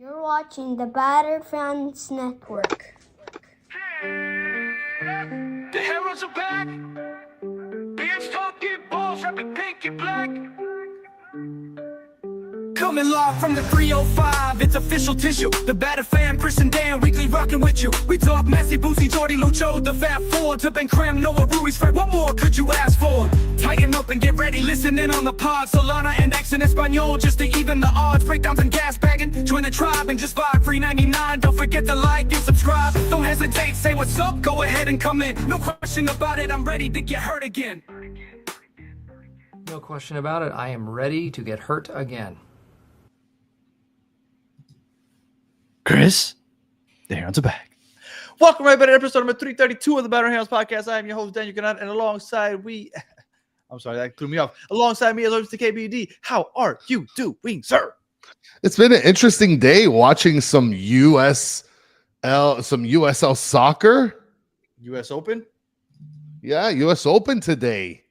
You're watching the Batter Fans Network. The heroes are back. Beers talking balls, rapping pink and black. Coming live from the 305, it's official tissue. The Batter Fan, Chris and Dan, weekly rocking with you. We talk Messi, Boosie, Jordy, Lucho, the Fat Four, to Ben Cram, Noah, Ruiz, Fred. What more could you ask for? Tighten up and get ready, listen in on the pod. Solana and X in Espanol, just to even the odds. Breakdowns and gas bagging, join the tribe and just vibe. Free 99, don't forget to like and subscribe. Don't hesitate, say what's up, go ahead and come in. No question about it, I'm ready to get hurt again. No question about it, I am ready to get hurt again. Chris, the Herons are back. Welcome right back to episode number 332 of the Batter Herons podcast. I am your host, Daniel Gannett, and alongside I'm sorry, that threw me off. Alongside me, as always, the KBD. How are you doing, sir? It's been an interesting day watching some USL soccer. U.S. Open? Yeah, US Open today.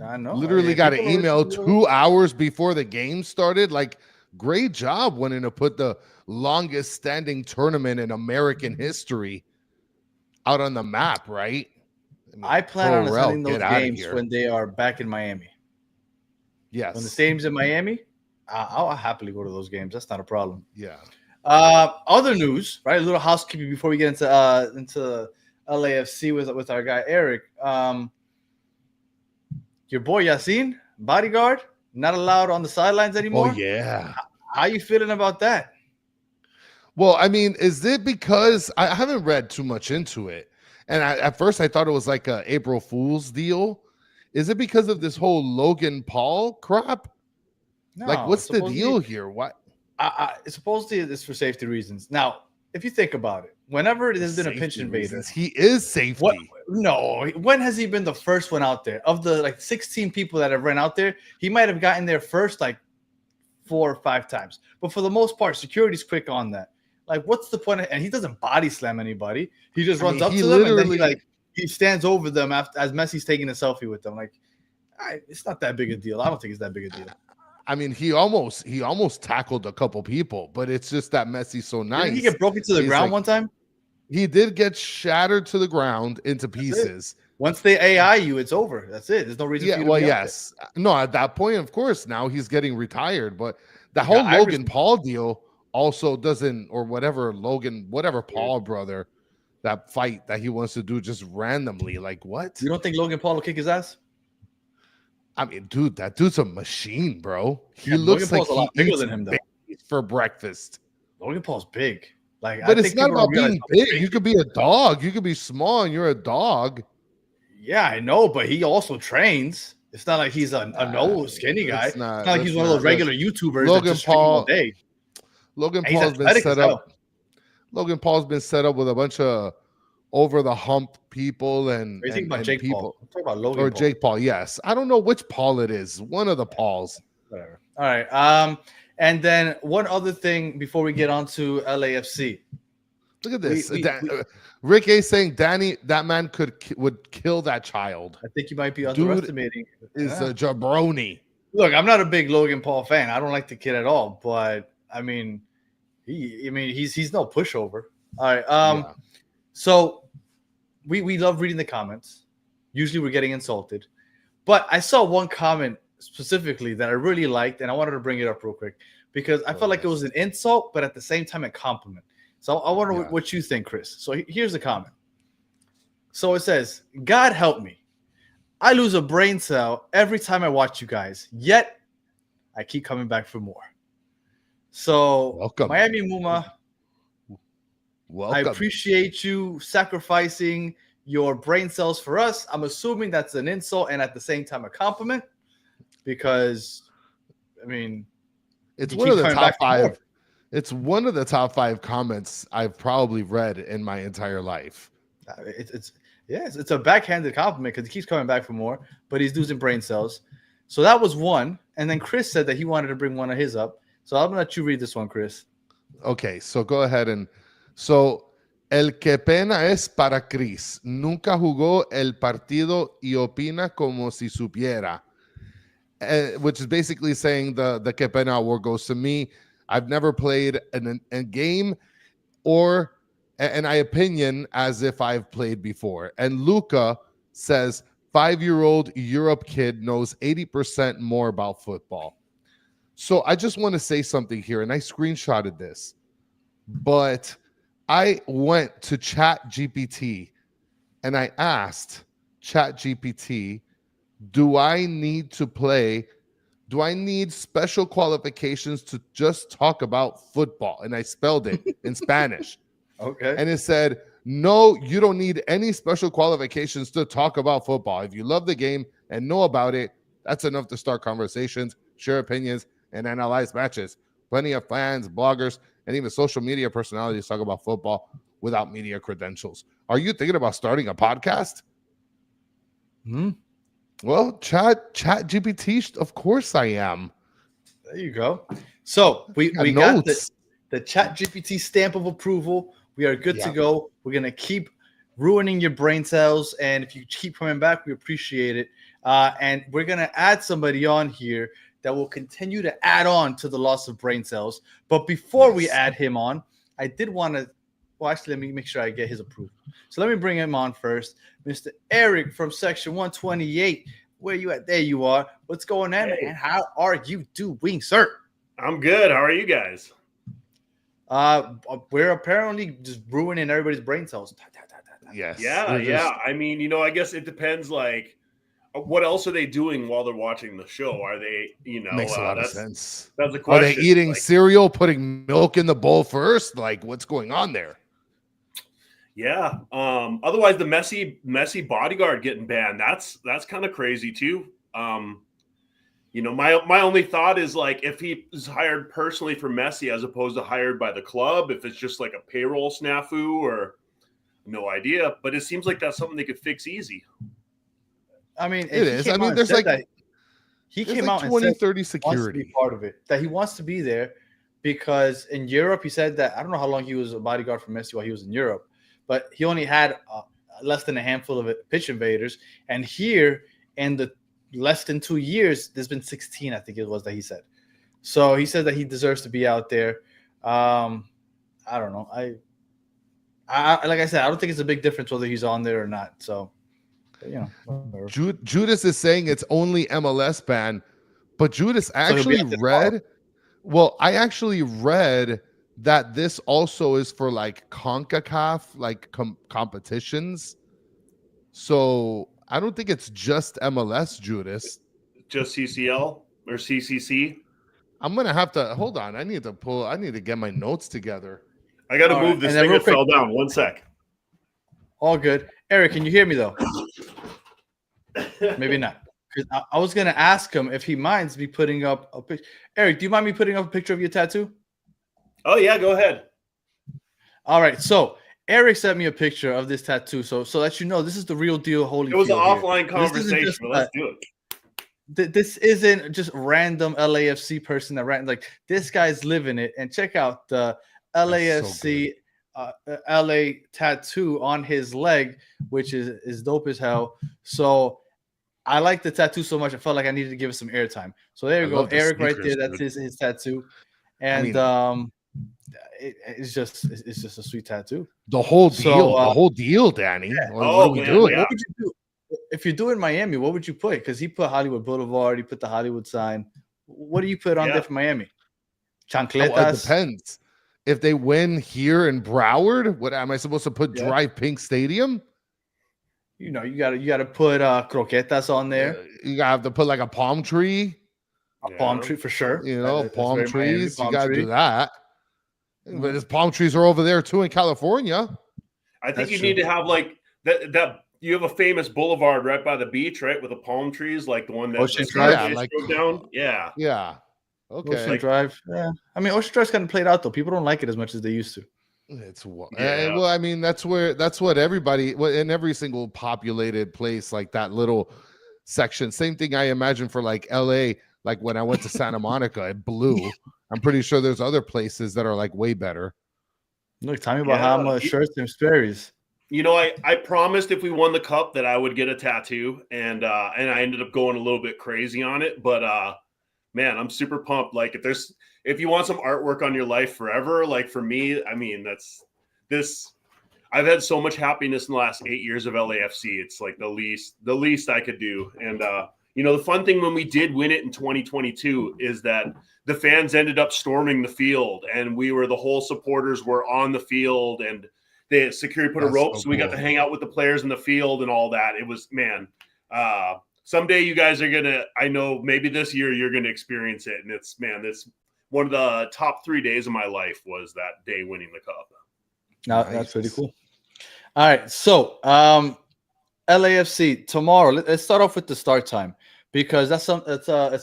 I know. Literally got an email 2 hours before the game started. Like, great job winning to put the longest standing tournament in American history out on the map, right? I plan on attending those games when they are back in Miami. Yes. When the stadium's in Miami, I'll happily go to those games. That's not a problem. Yeah. Other news, right? A little housekeeping before we get into LAFC with our guy Erik. Your boy Yasin, bodyguard, not allowed on the sidelines anymore. Oh, yeah. How you feeling about that? Well, I mean, is it because I haven't read too much into it? And at first I thought it was like a April Fool's deal. Is it because of this whole Logan Paul crap? No, like, what's the deal here? What? Supposedly it's for safety reasons. Now, if you think about it, whenever there's been a pinch invader, he is safety. When has he been the first one out there? Of the 16 people that have run out there, he might have gotten there first 4 or 5 times. But for the most part, security's quick on that. Like, what's the point? And he doesn't body slam anybody. He just runs up to them and then he stands over them as Messi's taking a selfie with them. Like, it's not that big a deal. I don't think it's that big a deal. I mean, he almost tackled a couple people, but it's just that Messi's so nice. Didn't he get broken to the ground one time? He did get shattered to the ground into pieces. Once they AI you, it's over. That's it. There's no reason for you to be yes. No, at that point, of course, now he's getting retired. But the whole Logan Paul deal also doesn't, or whatever Paul brother, that fight that he wants to do just randomly. Like, what? You don't think Logan Paul will kick his ass? I mean, dude, that dude's a machine, bro. He looks like a lot bigger than him, though. For breakfast. Logan Paul's big. But it's not about being big. You could be a dog. You could be small and you're a dog. Yeah, I know, but he also trains. It's not like he's a no skinny guy. It's not like he's one of those regular YouTubers. Logan Paul all day. Logan Paul's been set up. Logan Paul's been set up with a bunch of over the hump people and. Are you thinking about Jake Paul? I'm talking about Logan or Paul. Jake Paul. Yes, I don't know which Paul it is. One of the Pauls. Whatever. All right. And then one other thing before we get on to LAFC. Look at this. Rick A saying Danny, that man would kill that child. I think you might be underestimating. Is a jabroni. Look, I'm not a big Logan Paul fan. I don't like the kid at all. But I mean, he's no pushover. All right. So we love reading the comments. Usually we're getting insulted, but I saw one comment specifically that I really liked, and I wanted to bring it up real quick because I felt like it was an insult, but at the same time a compliment. So I wonder what you think, Chris. So here's the comment. So it says, "God help me. I lose a brain cell every time I watch you guys, yet I keep coming back for more." So welcome. Miami Muma, welcome. I appreciate you sacrificing your brain cells for us. I'm assuming that's an insult and at the same time a compliment because, I mean, it's one of the top 5. It's one of the top 5 comments I've probably read in my entire life. It's a backhanded compliment because he keeps coming back for more, but he's losing brain cells. So that was one. And then Chris said that he wanted to bring one of his up. So I'm going to let you read this one, Chris. Okay, so go ahead. So, el que pena es para Chris. Nunca jugó el partido y opina como si supiera. Which is basically saying the que pena award goes to me. I've never played a game or an opinion as if I've played before. And Luca says 5-year-old Europe kid knows 80% more about football. So I just want to say something here, and I screenshotted this, but I went to ChatGPT and I asked ChatGPT, do I need special qualifications to just talk about football? And I spelled it in Spanish. Okay. And it said, no, you don't need any special qualifications to talk about football. If you love the game and know about it, that's enough to start conversations, share opinions, and analyze matches. Plenty of fans, bloggers, and even social media personalities talk about football without media credentials. Are you thinking about starting a podcast? Well, Chat GPT, of course I am. There you go. So we got the Chat GPT stamp of approval. We are good to go. We're going to keep ruining your brain cells. And if you keep coming back, we appreciate it. And we're going to add somebody on here that will continue to add on to the loss of brain cells. But before we add him on, I did want to, well, actually, let me make sure I get his approval. So let me bring him on first. Mr. Erik from Section 128. Where you at? There you are. What's going on, and how are you doing, sir? I'm good. How are you guys? We're apparently just ruining everybody's brain cells. Yes. Yeah. I mean, I guess it depends, like, what else are they doing while they're watching the show? Are they, makes a lot of sense. That's the question. Are they eating cereal, putting milk in the bowl first? Like, what's going on there? Yeah. Otherwise, the Messi bodyguard getting banned. That's kind of crazy too. My only thought is, like, if he is hired personally for Messi as opposed to hired by the club, if it's just like a payroll snafu, or no idea. But it seems like that's something they could fix easy. I mean, it is. I mean, there's like he came out 20, and said 30 security. Wants to be part of it, that he wants to be there because in Europe, he said that I don't know how long he was a bodyguard for Messi while he was in Europe, but he only had less than a handful of pitch invaders. And here, in the less than 2 years, there's been 16, I think it was, that he said. So he said that he deserves to be out there. I don't know. I like I said, I don't think it's a big difference whether he's on there or not. So, Judas is saying it's only MLS ban, but Judas actually read. Well, I actually read that this also is for like CONCACAF, like competitions. So I don't think it's just MLS, Judas. Just CCL or CCC. I'm gonna have to hold on. I need to get my notes together. I got to move this thing that fell down. 1 sec. All good. Erik, can you hear me though? Maybe not. I was gonna ask him if he minds me putting up a picture. Erik, do you mind me putting up a picture of your tattoo? Oh yeah, go ahead. All right. So Erik sent me a picture of this tattoo. So that you know, this is the real deal. Holy, it was an offline conversation. But let's do it. This isn't just random LAFC person that ran. Like, this guy's living it. And check out the LAFC LA tattoo on his leg, which is dope as hell. So I like the tattoo so much, I felt like I needed to give it some airtime. So there you go, Erik, right there. That's his tattoo, and it's just a sweet tattoo. The whole deal, Danny. Yeah. What are we doing? What would you do if you're doing Miami? What would you put? Because he put Hollywood Boulevard, he put the Hollywood sign. What do you put on there for Miami? Chancletas. Well, it depends. If they win here in Broward, what am I supposed to put? Drive Pink Stadium? You gotta put croquetas on there. You gotta have to put like a palm tree. A palm tree for sure. Palm trees. You gotta do that. But his palm trees are over there too in California. I think you need to have like that. You have a famous boulevard right by the beach, right, with the palm trees, like the one that Ocean Drive, down. Yeah. Okay. Ocean Drive. Yeah. I mean, Ocean Drive's kind of played out though. People don't like it as much as they used to. It's well, I mean, that's what everybody in every single populated place, like that little section. Same thing I imagine for like LA, like when I went to Santa Monica, it blew. I'm pretty sure there's other places that are like way better. Look, tell me about how much shirts and Sperry's. I promised if we won the cup that I would get a tattoo, and I ended up going a little bit crazy on it. But man, I'm super pumped. Like, if if you want some artwork on your life forever, like for me, I mean, that's this. I've had so much happiness in the last 8 years of LAFC. It's like the least I could do. And the fun thing when we did win it in 2022 is that the fans ended up storming the field, and the whole supporters were on the field, and the security put a rope, so we got to hang out with the players in the field and all that. It was, man. Someday you guys are gonna. I know maybe this year you're gonna experience it, and it's one of the top 3 days of my life was that day winning the cup. No, that's pretty cool. All right, so LAFC tomorrow. Let's start off with the start time, because it's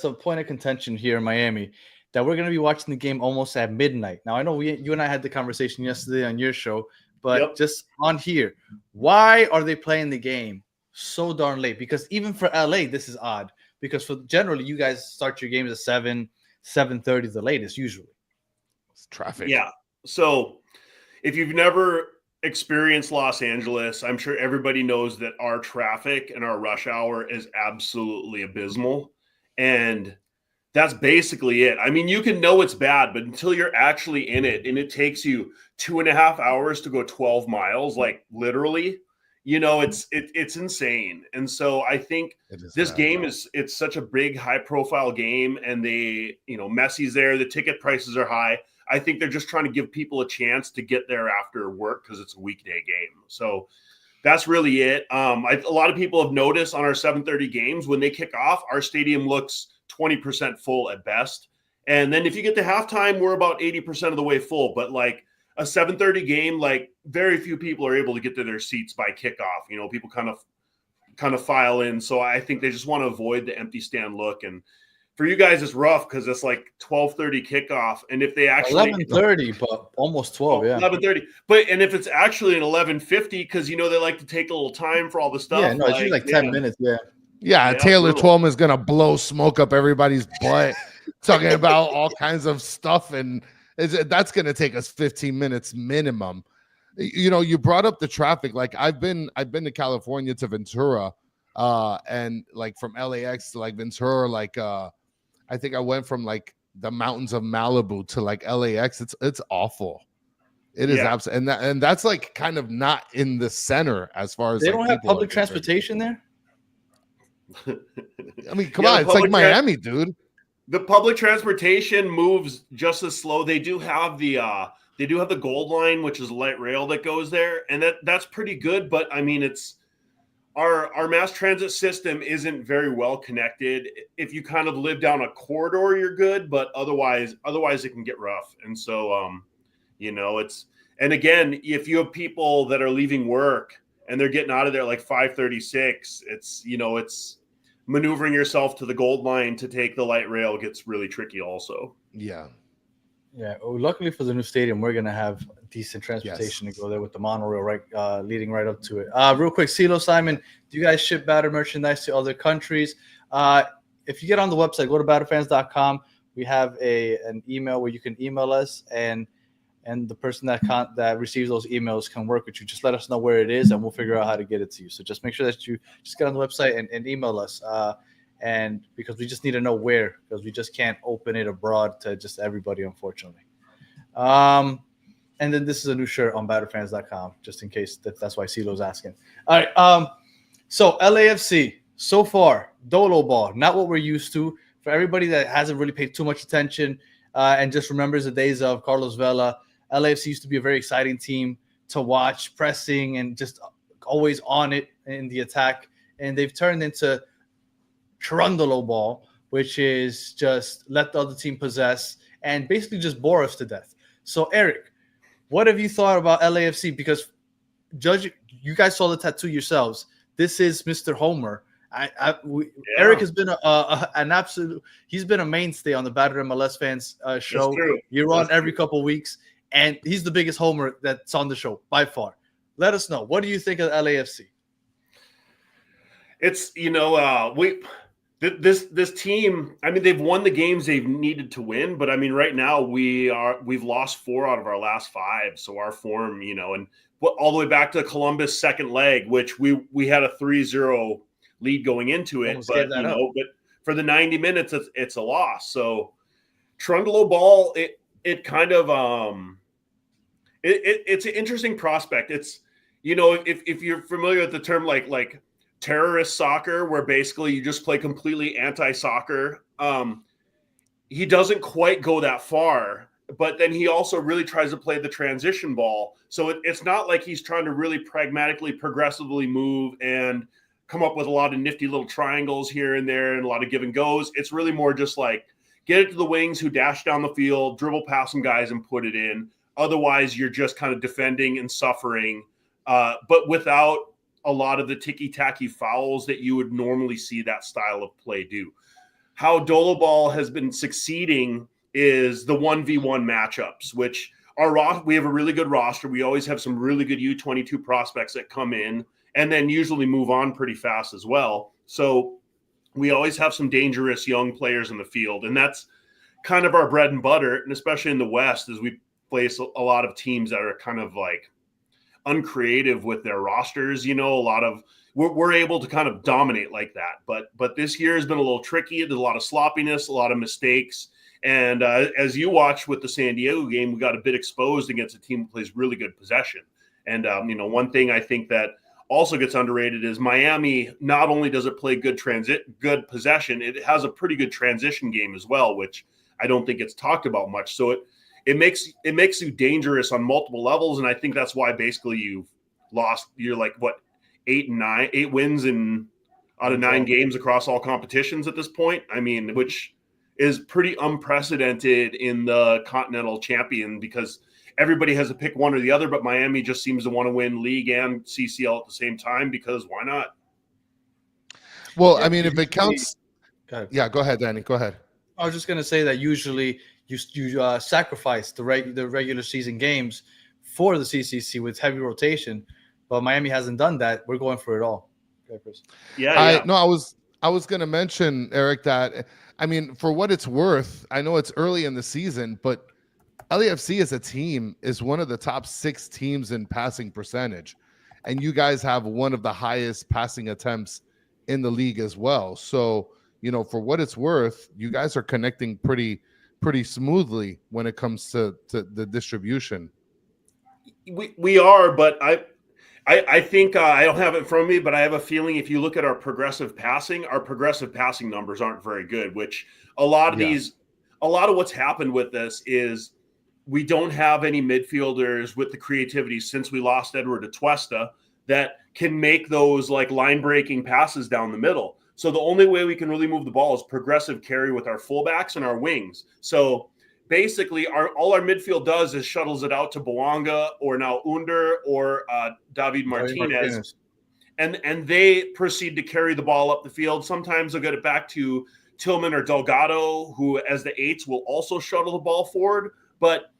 a point of contention here in Miami that we're going to be watching the game almost at midnight. Now I know you and I had the conversation yesterday on your show, but just on here, why are they playing the game so darn late? Because even for LA, this is odd, because for generally you guys start your games at 7:30 the latest usually. It's traffic. Yeah. So if you've never experienced Los Angeles, I'm sure everybody knows that our traffic and our rush hour is absolutely abysmal. And that's basically it. I mean, you can know it's bad, but until you're actually in it, and it takes you 2.5 hours to go 12 miles, like literally, it's insane. And so I think this game it's such a big, high profile game, and Messi's there, the ticket prices are high. I think they're just trying to give people a chance to get there after work because it's a weekday game. So that's really it. A lot of people have noticed on our 7:30 games, when they kick off, our stadium looks 20% full at best. And then if you get to halftime, we're about 80% of the way full. But like a 7:30 game, like very few people are able to get to their seats by kickoff. People kind of file in. So I think they just want to avoid the empty stand look. And for you guys, it's rough because it's like 12:30 kickoff, and if they actually 11:30, but almost 12, yeah, 11:30. And if it's actually an 11:50, because they like to take a little time for all the stuff. Yeah, no, it's usually like 10 minutes. Yeah. Taylor Twellman's gonna blow smoke up everybody's butt, talking about all kinds of stuff, and that's gonna take us 15 minutes minimum. You brought up the traffic. Like I've been to California to Ventura, and like from LAX to like Ventura, like I think I went from like the mountains of Malibu to like LAX. It's awful. It is absolutely, and that's like kind of not in the center as far as they don't have public transportation there. I mean, come on, it's like Miami, dude. The public transportation moves just as slow. They do have the Gold Line, which is a light rail that goes there, and that's pretty good. But I mean, it's our mass transit system isn't very well connected. If you kind of live down a corridor, you're good, but otherwise it can get rough. And so, and again, if you have people that are leaving work and they're getting out of there like 5:36, it's maneuvering yourself to the Gold Line to take the light rail gets really tricky also. Yeah. Well, luckily for the new stadium, we're gonna have decent transportation to go there with the monorail leading right up to it. Real quick, CeeLo, Simon, do you guys ship batter merchandise to other countries? If you get on the website, go to batterfans.com. We have an email where you can email us, and the person that receives those emails can work with you. Just let us know where it is, and we'll figure out how to get it to you. So just make sure that you just get on the website and email us. And because we just need to know where, because we just can't open it abroad to just everybody, unfortunately. And then this is a new shirt on batterfans.com, just in case that's why CeeLo's asking. All right. So LAFC, so far, Dolo ball, not what we're used to. For everybody that hasn't really paid too much attention and just remembers the days of Carlos Vela, LAFC used to be a very exciting team to watch, pressing and just always on it in the attack. And they've turned into Chirundolo ball, which is just let the other team possess and basically just bore us to death. So, Erik, what have you thought about LAFC? Because you guys saw the tattoo yourselves. This is Mr. Homer. Erik has been an absolute. He's been a mainstay on the Battered MLS Fans show. You're on every couple of weeks, and he's the biggest Homer that's on the show by far. Let us know, what do you think of LAFC? It's This team, I mean, they've won the games they've needed to win, but I mean, right now we've lost 4 out of our last 5. So our form, and all the way back to Columbus second leg, which we had a 3-0 lead going into it, but for the 90 minutes, it's a loss. So, Trundle Ball, it kind of it's an interesting prospect. It's, you know, if you're familiar with the term like terrorist soccer, where basically you just play completely anti-soccer, he doesn't quite go that far, but then he also really tries to play the transition ball. So it's not like he's trying to really pragmatically, progressively move and come up with a lot of nifty little triangles here and there and a lot of give and goes. It's really more just like get it to the wings who dash down the field, dribble past some guys and put it in. Otherwise, you're just kind of defending and suffering, but without a lot of the ticky-tacky fouls that you would normally see that style of play do. How Dolo Ball has been succeeding is the 1v1 matchups, which we have a really good roster. We always have some really good U22 prospects that come in and then usually move on pretty fast as well. So we always have some dangerous young players in the field, and that's kind of our bread and butter, and especially in the West, as we place a lot of teams that are kind of like uncreative with their rosters. You know, a lot of we're able to kind of dominate like that. But this year has been a little tricky. There's a lot of sloppiness, a lot of mistakes. And as you watched with the San Diego game, we got a bit exposed against a team that plays really good possession. And, you know, one thing I think that also gets underrated is Miami, not only does it play good possession, it has a pretty good transition game as well, which I don't think it's talked about much. So it makes you dangerous on multiple levels. And I think that's why basically you're like, what, 8 wins out of 9 games across all competitions at this point. I mean, which is pretty unprecedented in the Continental Champion, because everybody has to pick one or the other, but Miami just seems to want to win league and CCL at the same time, because why not? Well, I mean, if it counts, yeah, go ahead, Danny. Go ahead. I was just gonna say that usually you sacrifice the regular season games for the CCC with heavy rotation, but Miami hasn't done that. We're going for it all. Okay, Chris. Yeah. I was going to mention, Eric, that, I mean, for what it's worth, I know it's early in the season, but LAFC as a team is one of the top 6 teams in passing percentage. And you guys have one of the highest passing attempts in the league as well. So, you know, for what it's worth, you guys are connecting pretty smoothly when it comes to the distribution. We are, but I think I don't have it in front of me, but I have a feeling if you look at our progressive passing numbers aren't very good, which a lot of what's happened with this is we don't have any midfielders with the creativity since we lost Edward Atuesta that can make those like line breaking passes down the middle. So the only way we can really move the ball is progressive carry with our fullbacks and our wings. So basically, all our midfield does is shuttles it out to Bouanga or now Under or David Martinez. And they proceed to carry the ball up the field. Sometimes they'll get it back to Tillman or Delgado, who as the 8s will also shuttle the ball forward. But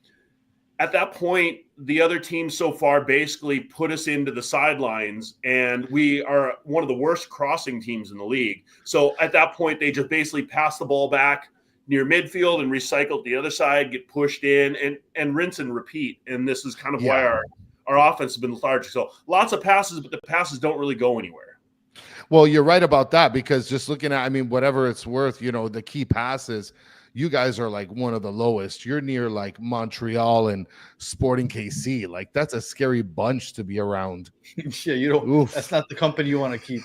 at that point, the other teams so far basically put us into the sidelines, and we are one of the worst crossing teams in the league. So at that point, they just basically pass the ball back near midfield and recycle the other side, get pushed in, and rinse and repeat. And this is kind of why our offense has been lethargic. So lots of passes, but the passes don't really go anywhere. Well, you're right about that, because just looking at, I mean, whatever it's worth, you know, the key passes, you guys are like one of the lowest. You're near like Montreal and Sporting KC. Like, that's a scary bunch to be around. Yeah, you don't. Oof. That's not the company you want to keep.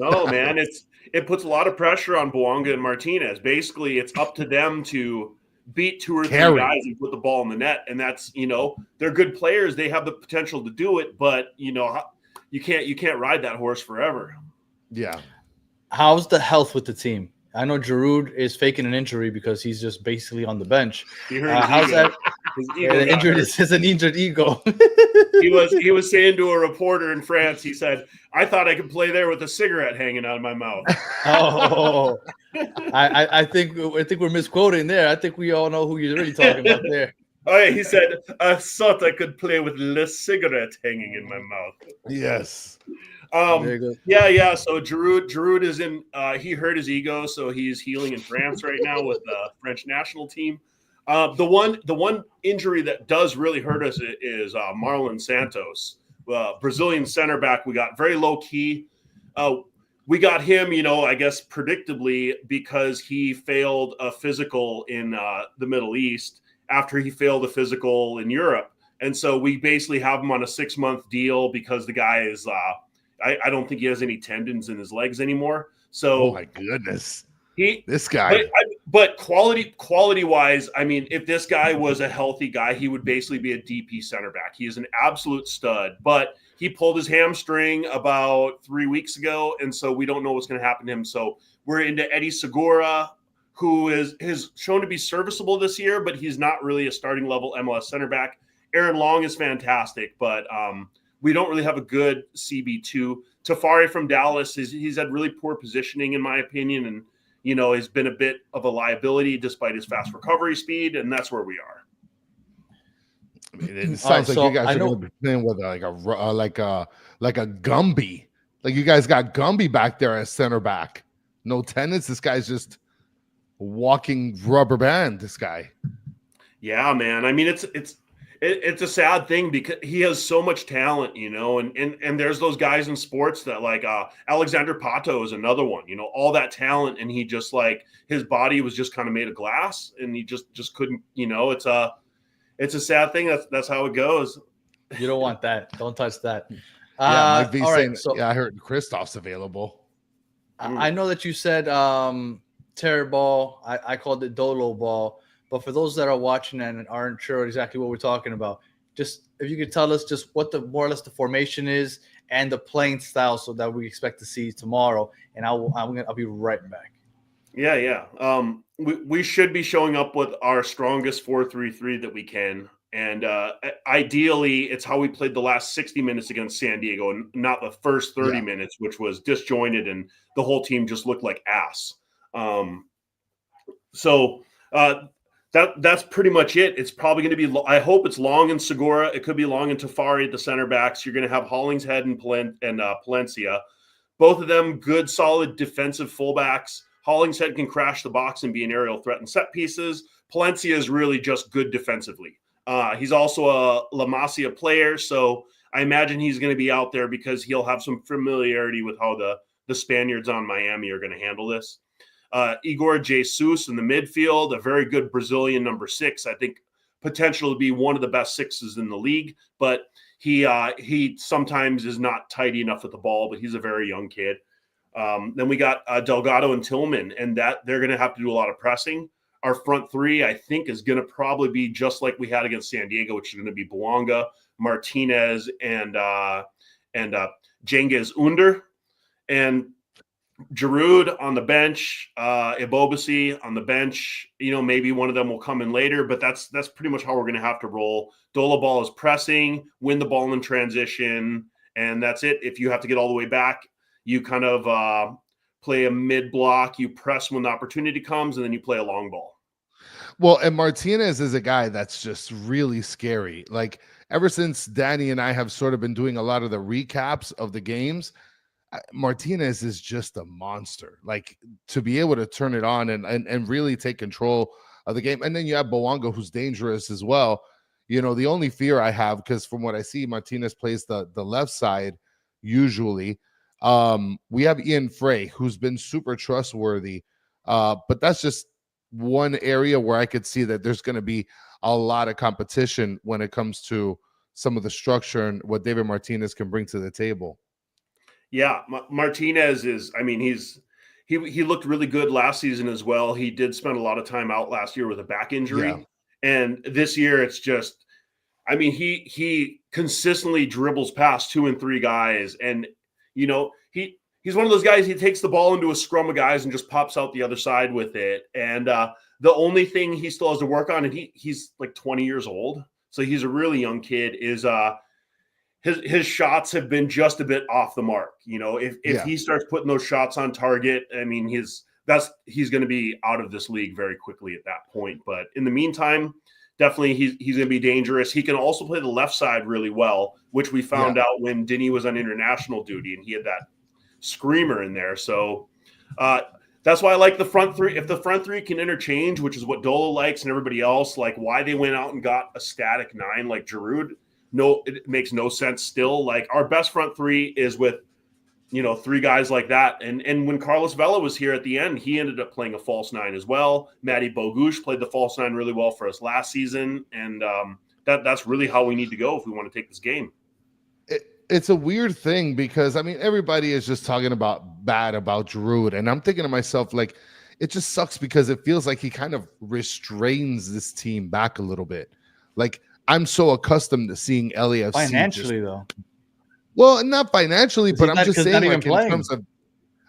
Man. It puts a lot of pressure on Bouanga and Martinez. Basically, it's up to them to beat 2 or 3 guys and put the ball in the net. And that's, you know, they're good players. They have the potential to do it, but you know, you can't ride that horse forever. Yeah. How's the health with the team? I know Giroud is faking an injury because he's just basically on the bench. How's that? It's an injured ego. He was saying to a reporter in France, he said, "I thought I could play there with a cigarette hanging out of my mouth." Oh, I think we're misquoting there. I think we all know who you're really talking about there. Oh yeah, he said, "I thought I could play with a cigarette hanging in my mouth." Yes. Yeah. So Giroud is in. He hurt his ego, so he's healing in France right now with the French national team. The one injury that does really hurt us is Marlon Santos, Brazilian center back. We got very low key. we got him, I guess predictably, because he failed a physical in the Middle East after he failed a physical in Europe. And so we basically have him on a 6-month deal because the guy is, I don't think he has any tendons in his legs anymore. So, oh my goodness, this guy. But quality wise, I mean, if this guy was a healthy guy, he would basically be a DP center back. He is an absolute stud, but he pulled his hamstring about 3 weeks ago, and so we don't know what's going to happen to him. So we're into Eddie Segura, who has shown to be serviceable this year, but he's not really a starting level MLS center back. Aaron Long is fantastic, but we don't really have a good CB2. Tafari from Dallas, he's had really poor positioning, in my opinion, and has been a bit of a liability despite his fast recovery speed, and that's where we are. I mean, it sounds like you guys are going to be playing with like a Gumby. Like you guys got Gumby back there as center back. No tenants. This guy's just walking rubber band. This guy. Yeah, man. I mean, it's a sad thing because he has so much talent, and there's those guys in sports that like Alexander Pato is another one, all that talent, and he just like his body was just kind of made of glass, and he just couldn't, it's a sad thing. That's how it goes. You don't want that. Don't touch that. Yeah, Mike V saying, right, so, yeah, I heard Kristoff's available. I know that you said terror ball. I called it Dolo ball. But for those that are watching and aren't sure exactly what we're talking about, just if you could tell us just what the more or less the formation is and the playing style, so that we expect to see tomorrow. And I'll be right back. Yeah. We should be showing up with our strongest 4-3-3 that we can. And ideally, it's how we played the last 60 minutes against San Diego, and not the first 30 minutes, which was disjointed and the whole team just looked like ass. That's pretty much it. It's probably going to be, I hope it's Long and Segura. It could be Long and Tafari at the center backs. You're going to have Hollingshead and Palencia. Both of them good, solid defensive fullbacks. Hollingshead can crash the box and be an aerial threat in set pieces. Palencia is really just good defensively. He's also a La Masia player, so I imagine he's going to be out there because he'll have some familiarity with how the Spaniards on Miami are going to handle this. Igor Jesus in the midfield, a very good Brazilian number 6. I think potential to be one of the best 6s in the league, but he sometimes is not tidy enough with the ball, but he's a very young kid. Then we got Delgado and Tillman, and that they're going to have to do a lot of pressing. Our front three, I think, is going to probably be just like we had against San Diego, which is going to be Belonga, Martinez, and Cengiz Under. And Giroud on the bench, Ibobasi on the bench. Maybe one of them will come in later, but that's pretty much how we're going to have to roll. Dola ball is pressing, win the ball in transition, and that's it. If you have to get all the way back, you kind of play a mid block, you press when the opportunity comes, and then you play a long ball. Well, and Martinez is a guy that's just really scary. Like ever since Danny and I have sort of been doing a lot of the recaps of the games, Martinez is just a monster. Like to be able to turn it on and really take control of the game. And then you have Bowanga, who's dangerous as well. The only fear I have, because from what I see, Martinez plays the left side usually. We have Ian Frey, who's been super trustworthy. But that's just one area where I could see that there's going to be a lot of competition when it comes to some of the structure and what David Martinez can bring to the table. Yeah, Martinez is, he looked really good last season as well. He did spend a lot of time out last year with a back injury. Yeah. And this year it's just, he consistently dribbles past 2 and 3 guys. And, he's one of those guys, he takes the ball into a scrum of guys and just pops out the other side with it. And the only thing he still has to work on, and he's like 20 years old, so he's a really young kid, is his shots have been just a bit off the mark. If he starts putting those shots on target, he's going to be out of this league very quickly at that point. But in the meantime, definitely he's going to be dangerous. He can also play the left side really well, which we found out when Denny was on international duty, and he had that screamer in there. So that's why I like the front three. If the front three can interchange, which is what Dolo likes and everybody else, like why they went out and got a static 9 like Giroud, no, it makes no sense still. Like our best front three is with three guys like that. And when Carlos Vela was here at the end, he ended up playing a false nine as well. Matty Bogusz played the false nine really well for us last season. And that's really how we need to go if we want to take this game. It's a weird thing because, I mean, everybody is just talking bad about Giroud. And I'm thinking to myself, like, it just sucks because it feels like he kind of restrains this team back a little bit. Like, I'm so accustomed to seeing LAFC financially, though. Well, not financially, but I'm just saying, like, in terms of,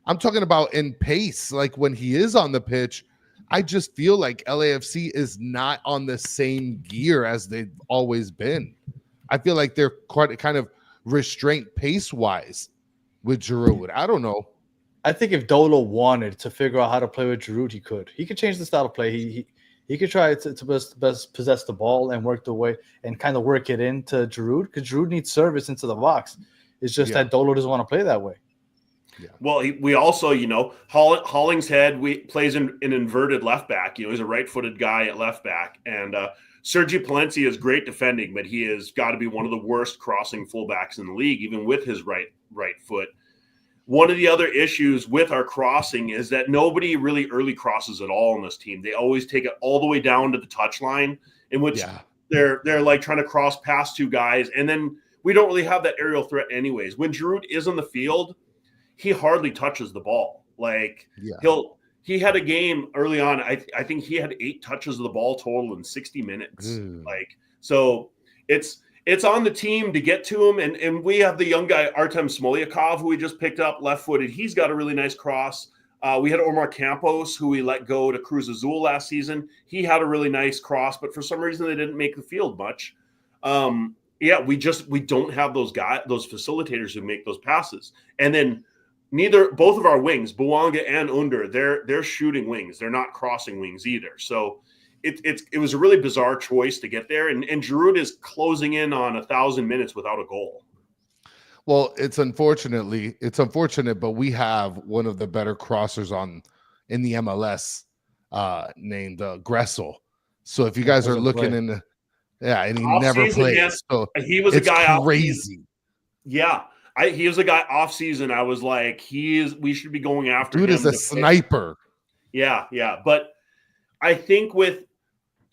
I'm talking about in pace. Like, when he is on the pitch, I just feel like LAFC is not on the same gear as they've always been. I feel like they're quite kind of restraint pace-wise with Giroud. I don't know. I think if Dolo wanted to figure out how to play with Giroud, he could. He could change the style of play. He could try to best possess the ball and work the way and kind of work it into Giroud because Giroud needs service into the box. It's just that Dolo doesn't want to play that way. Yeah. Well, we also, Hollingshead plays an inverted left back. He's a right-footed guy at left back, and Sergi Palencia is great defending, but he has got to be one of the worst crossing fullbacks in the league, even with his right foot. One of the other issues with our crossing is that nobody really early crosses at all on this team. They always take it all the way down to the touchline, in which they're like trying to cross past two guys, and then we don't really have that aerial threat anyways. When Giroud is on the field, he hardly touches the ball. Like he had a game early on. I think he had 8 touches of the ball total in 60 minutes. Like, so it's on the team to get to him. And we have the young guy, Artem Smolyakov, who we just picked up left-footed. He's got a really nice cross. We had Omar Campos, who we let go to Cruz Azul last season. He had a really nice cross, but for some reason they didn't make the field much. We don't have those facilitators who make those passes. And then both of our wings, Bouanga and Under, they're shooting wings. They're not crossing wings either. So it was a really bizarre choice to get there. And Giroud is closing in on 1,000 minutes without a goal. Well, it's unfortunate, but we have one of the better crossers in the MLS named Gressel. So if you guys are looking in the and he never plays. So he was a guy crazy. He was a guy off season. I was like, we should be going after him. Dude is a sniper. Yeah. But I think with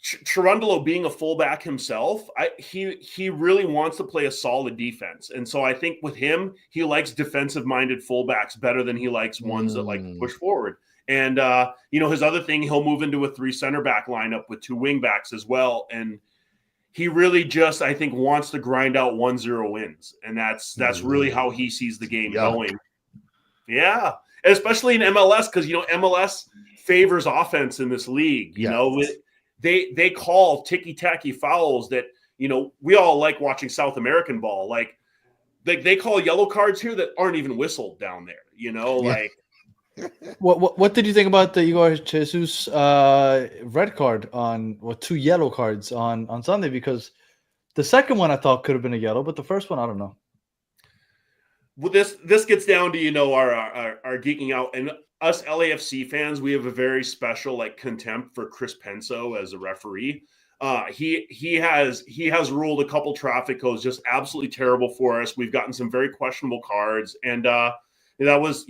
Cherundolo being a fullback himself, he really wants to play a solid defense. And so I think with him, he likes defensive-minded fullbacks better than he likes ones that like to push forward. And, his other thing, he'll move into a 3 center back lineup with 2 wing backs as well. And he really just, I think, wants to grind out 1-0 wins. And that's really how he sees the game going. Yeah. Especially in MLS, because, MLS favors offense in this league. They call ticky-tacky fouls that, we all like watching South American ball. Like they call yellow cards here that aren't even whistled down there, What did you think about the Igor Jesus red card on 2 yellow cards on Sunday? Because the second one I thought could have been a yellow, but the first one I don't know. Well, this gets down to our geeking out, and us LAFC fans, we have a very special contempt for Chris Penso as a referee. He has ruled a couple traffic codes just absolutely terrible for us. We've gotten some very questionable cards, and that was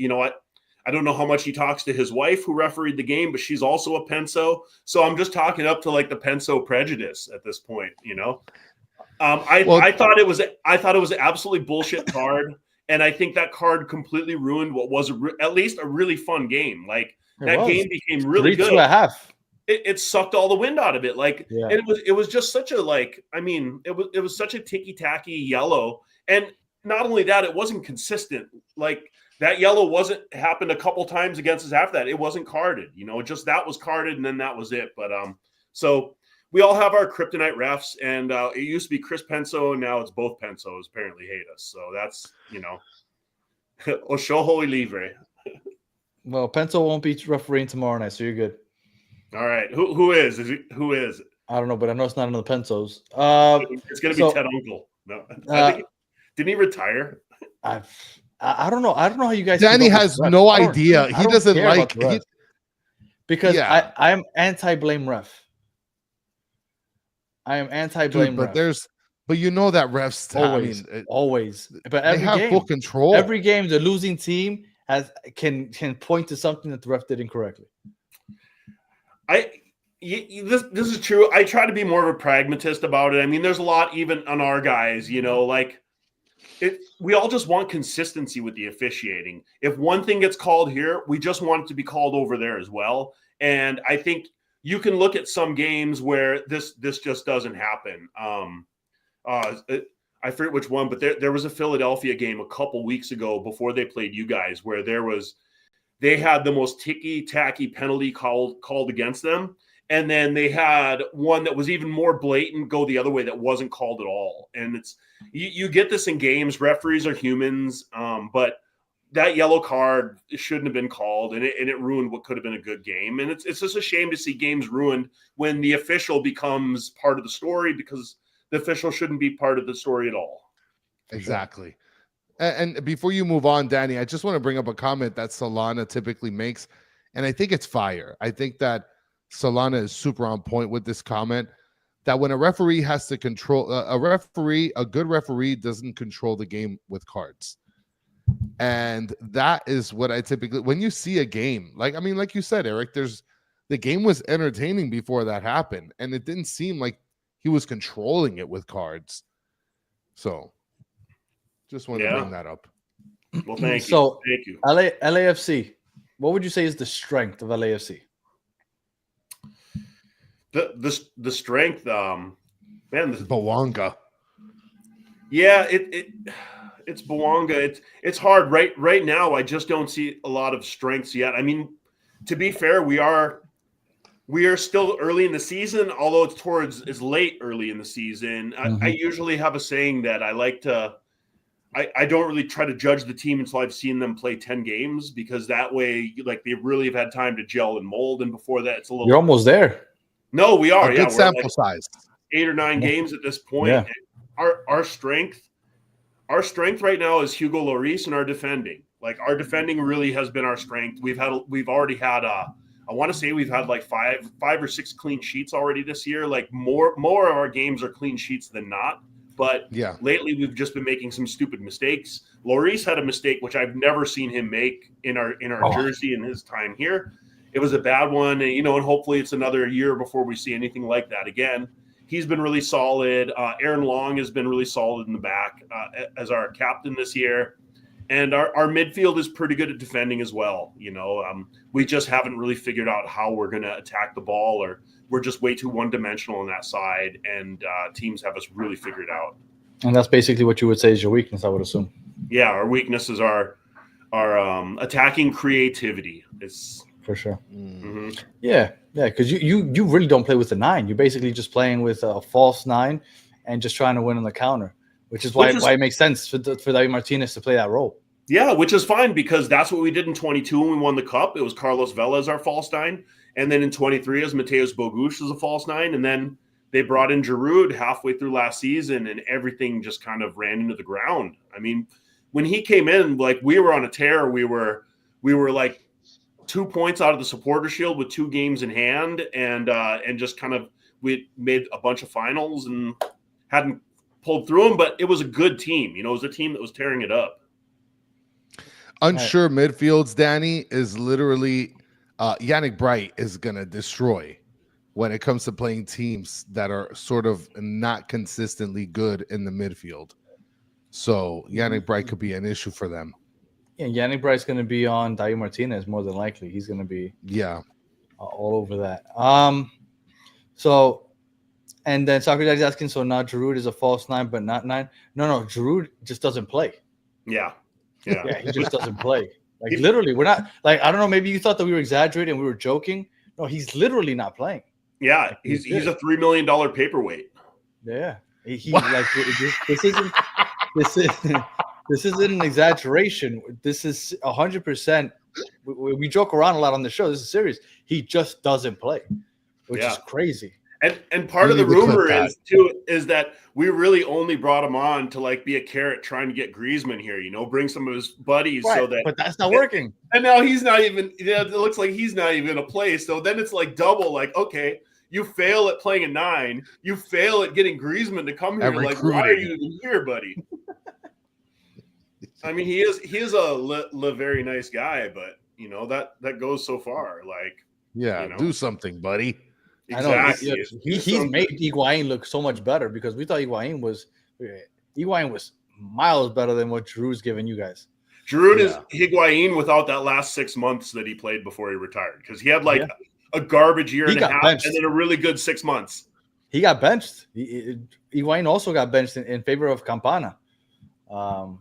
I don't know how much he talks to his wife who refereed the game, but she's also a Penso. So I'm just talking up to the Penso prejudice at this point, I thought it was an absolutely bullshit card. And I think that card completely ruined what was at least a really fun game. Game became really good. 3-2.5. It sucked all the wind out of it. And it was just such a it was such a ticky-tacky yellow. And not only that, it wasn't consistent. That yellow happened a couple times against us after that. It wasn't carded, just that was carded and then that was it. But so we all have our kryptonite refs, and it used to be Chris Penso, and now it's both Pensos apparently hate us. So that's, Oshoho Livre. Well, Penso won't be refereeing tomorrow night, so you're good. All right. Who is? Who is? I don't know, but I know it's not another Pensos. It's going to be Ted Uncle. No, didn't he retire? I don't know. I don't know how you guys. Danny has no idea. He doesn't like it because I'm anti-blame ref. I am anti-blame ref. But But you know that refs Always. But they every have game, full control. every game, the losing team can point to something that the ref did incorrectly. This is true. I try to be more of a pragmatist about it. I mean, there's a lot even on our guys, like we all just want consistency with the officiating. If one thing gets called here, we just want it to be called over there as well. And I think you can look at some games where this just doesn't happen. I forget which one, but there was a Philadelphia game a couple weeks ago before they played you guys where they had the most ticky-tacky penalty called against them. And then they had one that was even more blatant go the other way that wasn't called at all. And it's you get this in games. Referees are humans, but that yellow card shouldn't have been called, and it ruined what could have been a good game. And it's just a shame to see games ruined when the official becomes part of the story, because the official shouldn't be part of the story at all. Exactly. And before you move on, Danny, I just want to bring up a comment that Solana typically makes, and I think it's fire. I think that Solana is super on point with this comment, that when a referee has to control a good referee doesn't control the game with cards. And that is what I typically, when you see a game, like you said, Erik, the game was entertaining before that happened, and it didn't seem like he was controlling it with cards. So just wanted to bring that up. Well, thank you. So thank you. LAFC, what would you say is the strength of LAFC? The strength, man. Bawanga. Yeah, it's Bawanga. It's hard right now. I just don't see a lot of strengths yet. I mean, to be fair, we are still early in the season, although it's late early in the season. I usually have a saying that I like to. I don't really try to judge the team until I've seen them play 10 games, because that way, like, they really have had time to gel and mold. And before that, it's a little. You're almost there. No, we are. A good sample size. 8 or 9 games at this point. Yeah. Our strength right now is Hugo Lloris and our defending. Like, our defending really has been our strength. We've already had I want to say we've had like five or six clean sheets already this year. Like, more of our games are clean sheets than not. But lately we've just been making some stupid mistakes. Lloris had a mistake which I've never seen him make in our jersey in his time here. It was a bad one, and hopefully it's another year before we see anything like that again. He's been really solid. Aaron Long has been really solid in the back as our captain this year. And our midfield is pretty good at defending as well. We just haven't really figured out how we're going to attack the ball, or we're just way too one-dimensional on that side, and teams have us really figured out. And that's basically what you would say is your weakness, I would assume. Yeah, our weakness is our attacking creativity. It's for sure. Mm-hmm. Yeah, because you really don't play with the 9. You're basically just playing with a false 9 and just trying to win on the counter, which is why it makes sense for David Martinez to play that role. Yeah, which is fine, because that's what we did in 22 when we won the cup. It was Carlos Vela as our false 9, and then in 23 as Mateus Bogusz as a false 9, and then they brought in Giroud halfway through last season, and everything just kind of ran into the ground. I mean, when he came in, like, we were on a tear. We were like 2 points out of the supporter shield with 2 games in hand, and just kind of we made a bunch of finals and hadn't pulled through them, but it was a good team. It was a team that was tearing it up. Unsure midfields, Danny, is literally Yannick Bright is going to destroy when it comes to playing teams that are sort of not consistently good in the midfield. So Yannick Bright could be an issue for them. Yeah, Yannick Bright's going to be on David Martinez more than likely. He's going to be all over that. So, and then Socrates asking, so now Giroud is a false 9 but not 9? No, Giroud just doesn't play. Yeah, he just doesn't play. Like, literally, we're not, like, I don't know, maybe you thought that we were exaggerating and we were joking. No, he's literally not playing. Yeah, he's a $3 million paperweight. Yeah, he like this isn't an exaggeration. This is 100%. We joke around a lot on the show. This is serious. He just doesn't play, which is crazy. And part of the rumor is that we really only brought him on to, like, be a carrot trying to get Griezmann here, bring some of his buddies, right, but that's not working. And now he's not even. It looks like he's not even a play. So then it's like double. Like, okay, You fail at playing a 9. You fail at getting Griezmann to come here. Like, why are you even here, buddy? I mean, he is a very nice guy, but that goes so far. Like, do something, buddy. Exactly. I know, he's made Higuain look so much better because we thought Higuain was miles better than what Giroud's giving you guys. Giroud is Higuain without that last 6 months that he played before he retired, because he had a garbage year and a half and then a really good 6 months. He got benched. Higuain also got benched in favor of Campana. All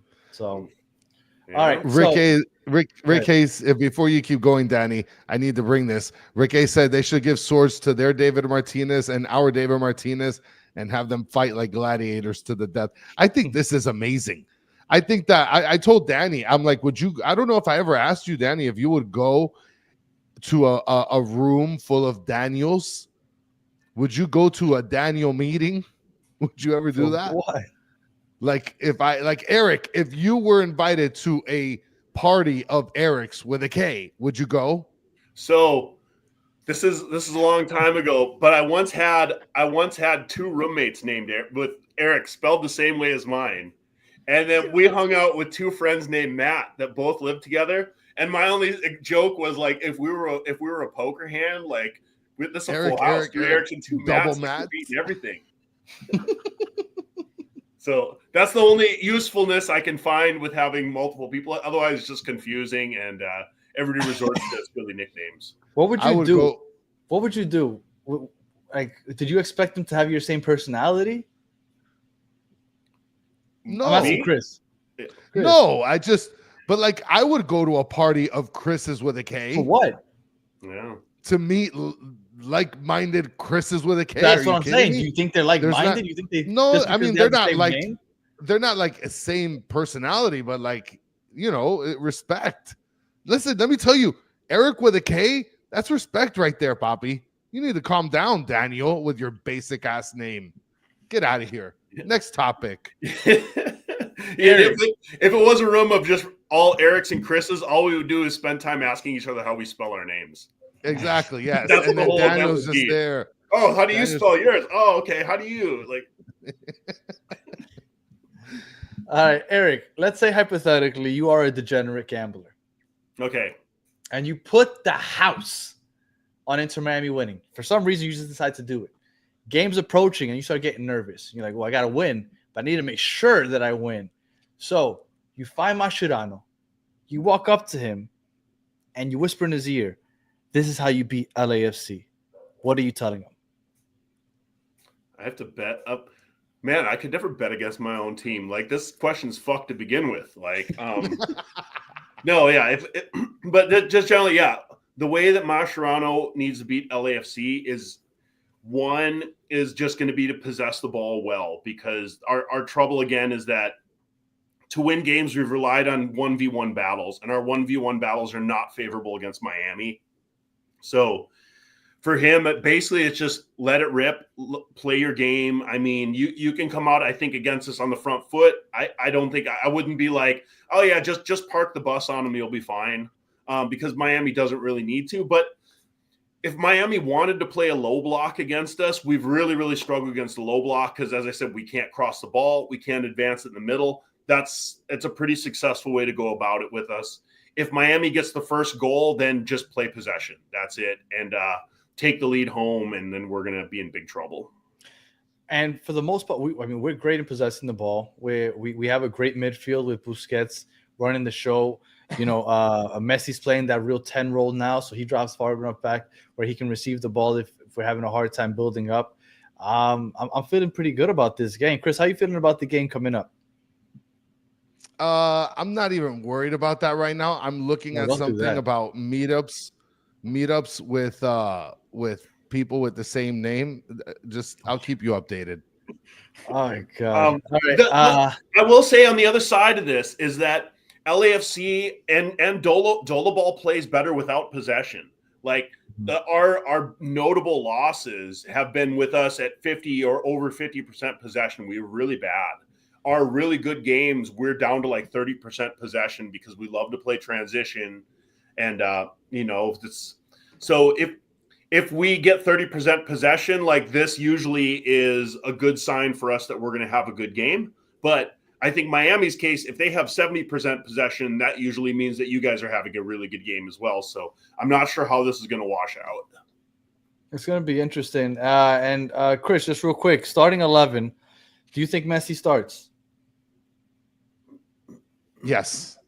right. Rick Hayes, before you keep going, Danny, I need to bring this. Rick Hayes said they should give swords to their David Martinez and our David Martinez and have them fight like gladiators to the death. I think this is amazing. I think that I told Danny, I'm like, I don't know if I ever asked you, Danny, if you would go to a room full of Daniels. Would you go to a Daniel meeting? Would you ever do that? What? Like Erik, if you were invited to a party of Eric's with a K, would you go? So this is a long time ago, but I once had 2 roommates named with Erik spelled the same way as mine. And then we hung out with 2 friends named Matt that both lived together. And my only joke was like, if we were a poker hand, like with this a full house, Erik and 2 double Matts beating everything. So that's the only usefulness I can find with having multiple people. Otherwise, it's just confusing, and everybody resorts to silly nicknames. What would you do? What would you do? Like, did you expect them to have your same personality? No, I'm asking Chris. No, but like I would go to a party of Chris's with a K. For what? Yeah. To meet like-minded Chris's with a K. That's what I'm saying. Do you think they're like-minded? You think they? No, I mean they're not like name? They're not like a same personality, but like respect. Listen, let me tell you, Erik with a K, that's respect right there, Poppy. You need to calm down, Daniel, with your basic ass name. Get out of here. Next topic. If it was a room of just all Eriks and Chris's, all we would do is spend time asking each other how we spell our names. Exactly. Yes. That's and the then whole Daniel's just there. Oh, how do you spell yours? Oh, okay. How do you like? All right, Erik. Let's say hypothetically you are a degenerate gambler. Okay. And you put the house on Inter Miami winning. For some reason, you just decide to do it. Game's approaching, and you start getting nervous. You're like, well, I got to win, but I need to make sure that I win. So you find Mascherano. You walk up to him, and you whisper in his ear, this is how you beat LAFC. What are you telling him? I have to bet up. Man, I could never bet against my own team. Like, this question's fucked to begin with. Like, no, yeah. But just generally, yeah. The way that Mascherano needs to beat LAFC is just going to be to possess the ball well, because our trouble again is that to win games, we've relied on 1v1 battles, and our 1v1 battles are not favorable against Miami. So for him, basically, it's just let it rip, play your game. I mean, you can come out, I think, against us on the front foot. I don't think I wouldn't be like, oh yeah, just park the bus on him, you'll be fine, because Miami doesn't really need to. But if Miami wanted to play a low block against us, we've really, really struggled against the low block because, as I said, we can't cross the ball, we can't advance it in the middle. It's a pretty successful way to go about it with us. If Miami gets the first goal, then just play possession. That's it. And take the lead home, and then we're going to be in big trouble. And for the most part, we're great in possessing the ball. We have a great midfield with Busquets running the show. Messi's playing that real 10 role now, so he drops far enough back where he can receive the ball if we're having a hard time building up. I'm feeling pretty good about this game. Chris, how are you feeling about the game coming up? I'm not even worried about that right now. I'm looking at something about meetups with people with the same name. I'll keep you updated. Oh my God. All right. I will say on the other side of this is that LAFC and Dolo Ball plays better without possession. Like our notable losses have been with us at 50 or over 50% possession. We were really bad. Our really good games, we're down to like 30% possession because we love to play transition. And, so if we get 30% possession, like this usually is a good sign for us that we're going to have a good game. But I think Miami's case, if they have 70% possession, that usually means that you guys are having a really good game as well. So I'm not sure how this is going to wash out. It's going to be interesting. And Chris, just real quick, starting 11, do you think Messi starts? Yes.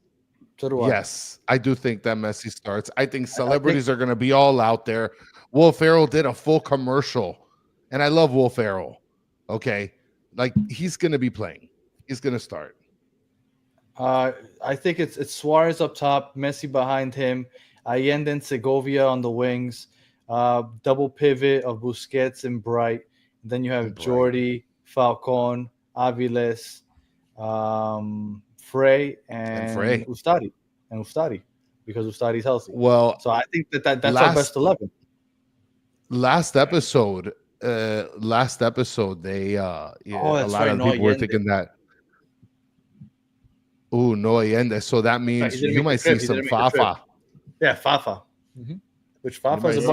So do I. Yes, I do think that Messi starts. I think celebrities are going to be all out there. Will Ferrell did a full commercial, and I love Will Ferrell. Okay, like he's going to be playing. He's going to start. I think it's Suarez up top, Messi behind him, Allende and Segovia on the wings, double pivot of Busquets and Bright. Then you have Jordi, Falcon, Aviles, Frey and Ustari, because Ustari's healthy. Well, so I think that's our best 11. Last episode, they a lot of people were thinking that. Oh, no Allende. So that means you might see some Fafa. Yeah, Fafa. Mm-hmm. Which Fafa is we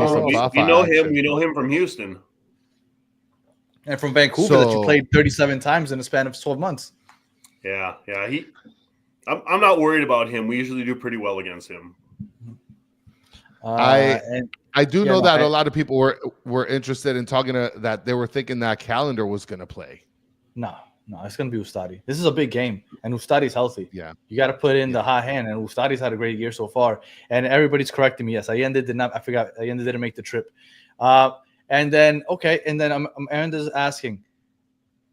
know him. We know him from Houston and from Vancouver that you played 37 times in a span of 12 months. Yeah. I'm not worried about him. We usually do pretty well against him. I do know that a lot of people were interested in talking that they were thinking that Calendar was going to play. No, it's going to be Ustari. This is a big game, and Ustari's healthy. Yeah, you got to put in the hot hand, and Ustari's had a great year so far. And everybody's correcting me. Yes, Allende did not. I forgot. Allende didn't make the trip. And then Amanda's asking,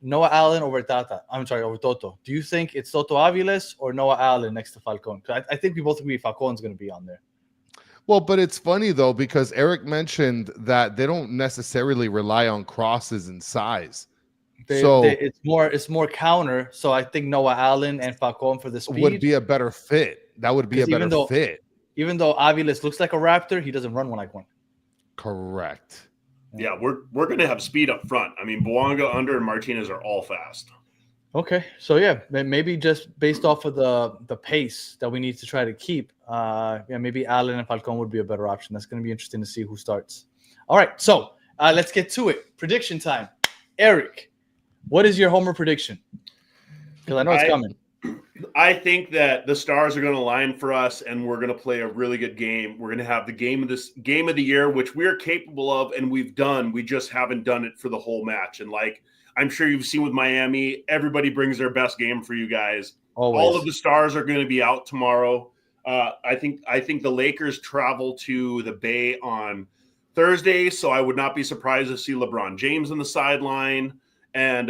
Noah Allen over Toto. Do you think it's Toto Aviles or Noah Allen next to Falcon? I think we both agree Falcon's going to be on there. Well, but it's funny though, because Erik mentioned that they don't necessarily rely on crosses and size. It's more counter. So I think Noah Allen and Falcon for the speed would be a better fit. That would be a better fit. Even though Aviles looks like a Raptor, he doesn't run like one. Correct. Yeah, we're going to have speed up front. I mean, Boanga, Under, and Martinez are all fast. Okay, so yeah, maybe just based off of the pace that we need to try to keep, maybe Allen and Falcon would be a better option. That's going to be interesting to see who starts. All right, so let's get to it. Prediction time. Erik, what is your homer prediction? Because I know it's coming. I think that the stars are going to align for us, and we're going to play a really good game. We're going to have the game of the year, which we are capable of, and we've done. We just haven't done it for the whole match. And like I'm sure you've seen with Miami, everybody brings their best game for you guys. Always. All of the stars are going to be out tomorrow. I think the Lakers travel to the Bay on Thursday, so I would not be surprised to see LeBron James on the sideline. And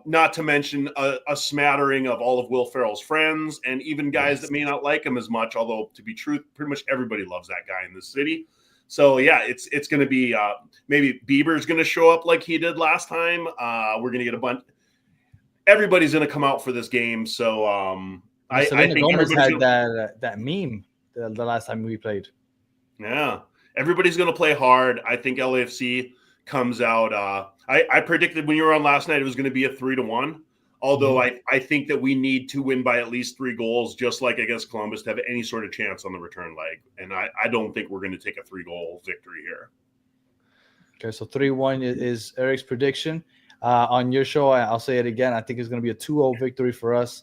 not to mention a smattering of all of Will Ferrell's friends and even guys that may not like him as much, although to be true, pretty much everybody loves that guy in this city. So, yeah, it's going to be maybe Bieber's going to show up like he did last time. We're going to get a bunch. Everybody's going to come out for this game. So I think Gomez had that meme the last time we played. Yeah, everybody's going to play hard. I think LAFC comes out. I predicted when you were on last night it was going to be a 3-1. Although I think that we need to win by at least 3 goals, just like against Columbus, to have any sort of chance on the return leg. And I don't think we're going to take a 3-goal victory here. Okay, so 3-1 is Erik's prediction. On your show, I'll say it again. I think it's going to be a 2-0 victory for us.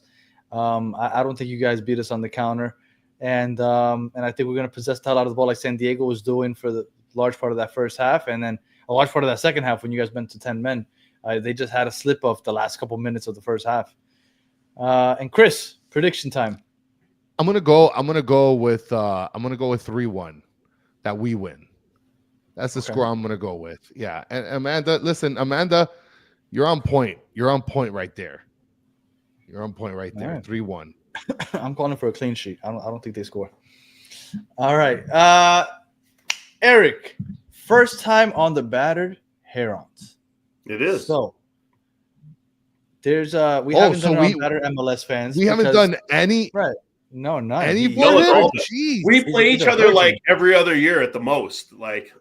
I don't think you guys beat us on the counter. And I think we're going to possess the hell out of the ball like San Diego was doing for the large part of that first half. And then a large part of that second half when you guys went to 10 men. They just had a slip of the last couple minutes of the first half. And Chris, prediction time. I'm gonna go with 3-1 that we win. That's the score I'm gonna go with. Yeah. And Amanda, you're on point. You're on point right there. You're on point right there. Right. 3-1. I'm calling for a clean sheet. I don't think they score. All right. Erik, first time on the Battered Herons. It is. So there's we haven't done it on Battered MLS fans. We haven't done any No, not any. We play each other like every other year at the most. Like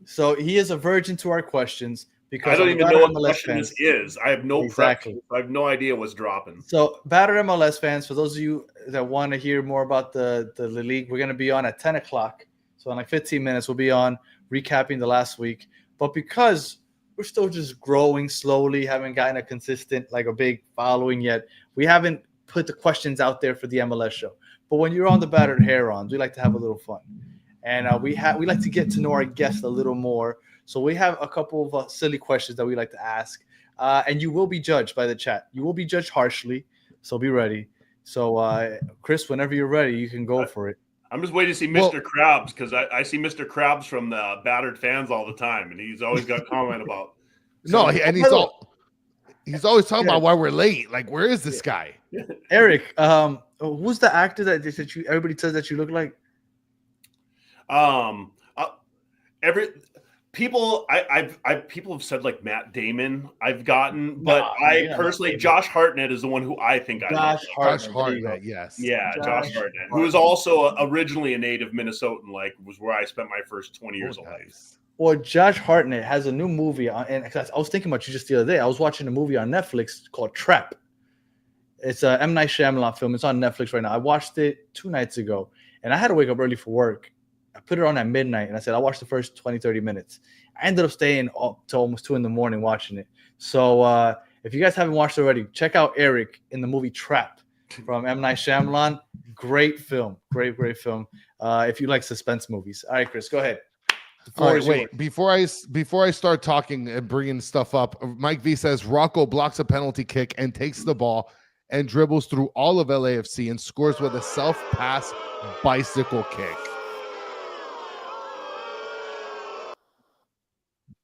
So he is a virgin to our questions because I don't even know what the question this is. I have no exactly. I have no idea what's dropping. So Battered MLS fans, for those of you that want to hear more about the league, we're going to be on at 10 o'clock. So in like 15 minutes, we'll be on recapping the last week. But because we're still just growing slowly, haven't gotten a consistent, like a big following yet, we haven't put the questions out there for the MLS show. But when you're on the Battered Herons, we like to have a little fun. And we like to get to know our guests a little more. So we have a couple of silly questions that we like to ask. And you will be judged by the chat. You will be judged harshly. So be ready. So, Chris, whenever you're ready, you can go for it. I'm just waiting to see Mr. Krabs, because I see Mr. Krabs from the Battered Fans all the time, and he's always got comment about. And he's always talking about why we're late. Like, where is this guy? Erik, who's the actor that everybody says that you look like? People have said like Matt Damon I've gotten, but personally Josh Hartnett is the one who I think I Josh Hartnett, yes. Yeah, Josh Hartnett, who was also originally a native Minnesotan, like was where I spent my first 20 years of life. Well, Josh Hartnett has a new movie on, and I was thinking about you just the other day. I was watching a movie on Netflix called Trap. It's a M. Night Shyamalan film. It's on Netflix right now. I watched it 2 nights ago, and I had to wake up early for work. I put it on at midnight, and I said, I'll watch the first 20, 30 minutes. I ended up staying up till almost 2 in the morning watching it. So if you guys haven't watched it already, check out Erik in the movie Trap from M. Night Shyamalan. Great film. Great film. If you like suspense movies. All right, Chris, go ahead. All right, wait. Before I start talking and bringing stuff up, Mike V says Rocco blocks a penalty kick and takes the ball and dribbles through all of LAFC and scores with a self-pass bicycle kick.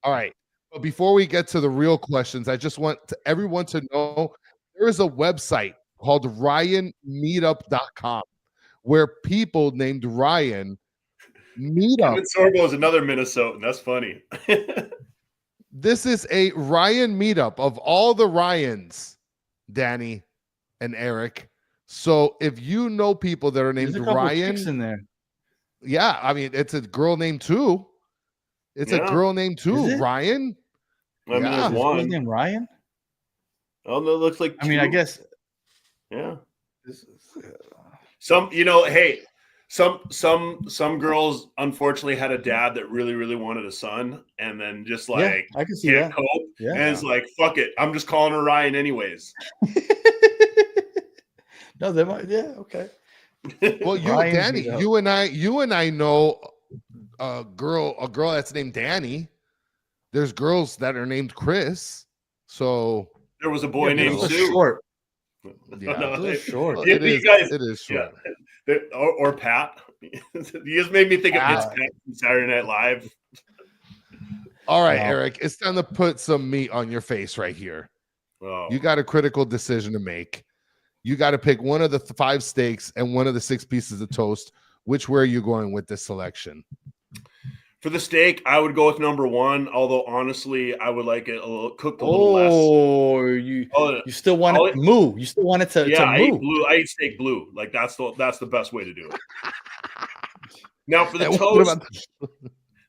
All right. But before we get to the real questions, I just want everyone to know there is a website called RyanMeetup.com where people named Ryan meet up. Kevin Sorbo is another Minnesotan. That's funny. This is a Ryan meetup of all the Ryans, Danny and Erik. So if you know people that are named Ryan in there. Yeah, I mean, it's a girl named too. It's a girl named too, Ryan. I mean, there's one. His name Ryan? Oh, no, it looks like two. I mean, I guess. Yeah. Some girls unfortunately had a dad that really, really wanted a son, and then just like I can see that. Cope, and it's like, fuck it, I'm just calling her Ryan anyways. No, they might. Yeah, okay. Well, Danny, you and I know a girl that's named Danny. There's girls that are named Chris. So there was a boy named Sue. Short. Yeah, no, short. It is short. Yeah. Or Pat. You just made me think of Pat from Saturday Night Live. All right, Erik, it's time to put some meat on your face right here. Oh. You got a critical decision to make. You got to pick one of the 5 steaks and one of the 6 pieces of toast. Which way are you going with this selection? For the steak, I would go with number 1. Although honestly, I would like it cooked a little less. You still want it moo? You still want it to moo? I eat steak blue. Like that's the best way to do it. Now for the toast,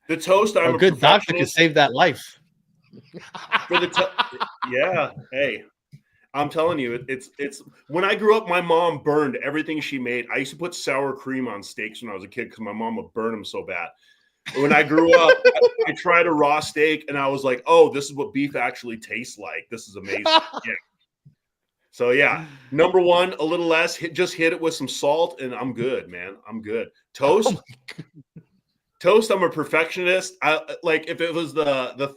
the toast. I'm a good doctor can save that life. For the yeah, hey. I'm telling you, it's when I grew up, my mom burned everything she made. I used to put sour cream on steaks when I was a kid because my mom would burn them so bad. When I grew up, I tried a raw steak and I was like, oh, this is what beef actually tastes like. This is amazing. Yeah. So yeah, number 1, a little less. Just hit it with some salt and I'm good, man. I'm good. Toast. Toast, I'm a perfectionist. I like if it was the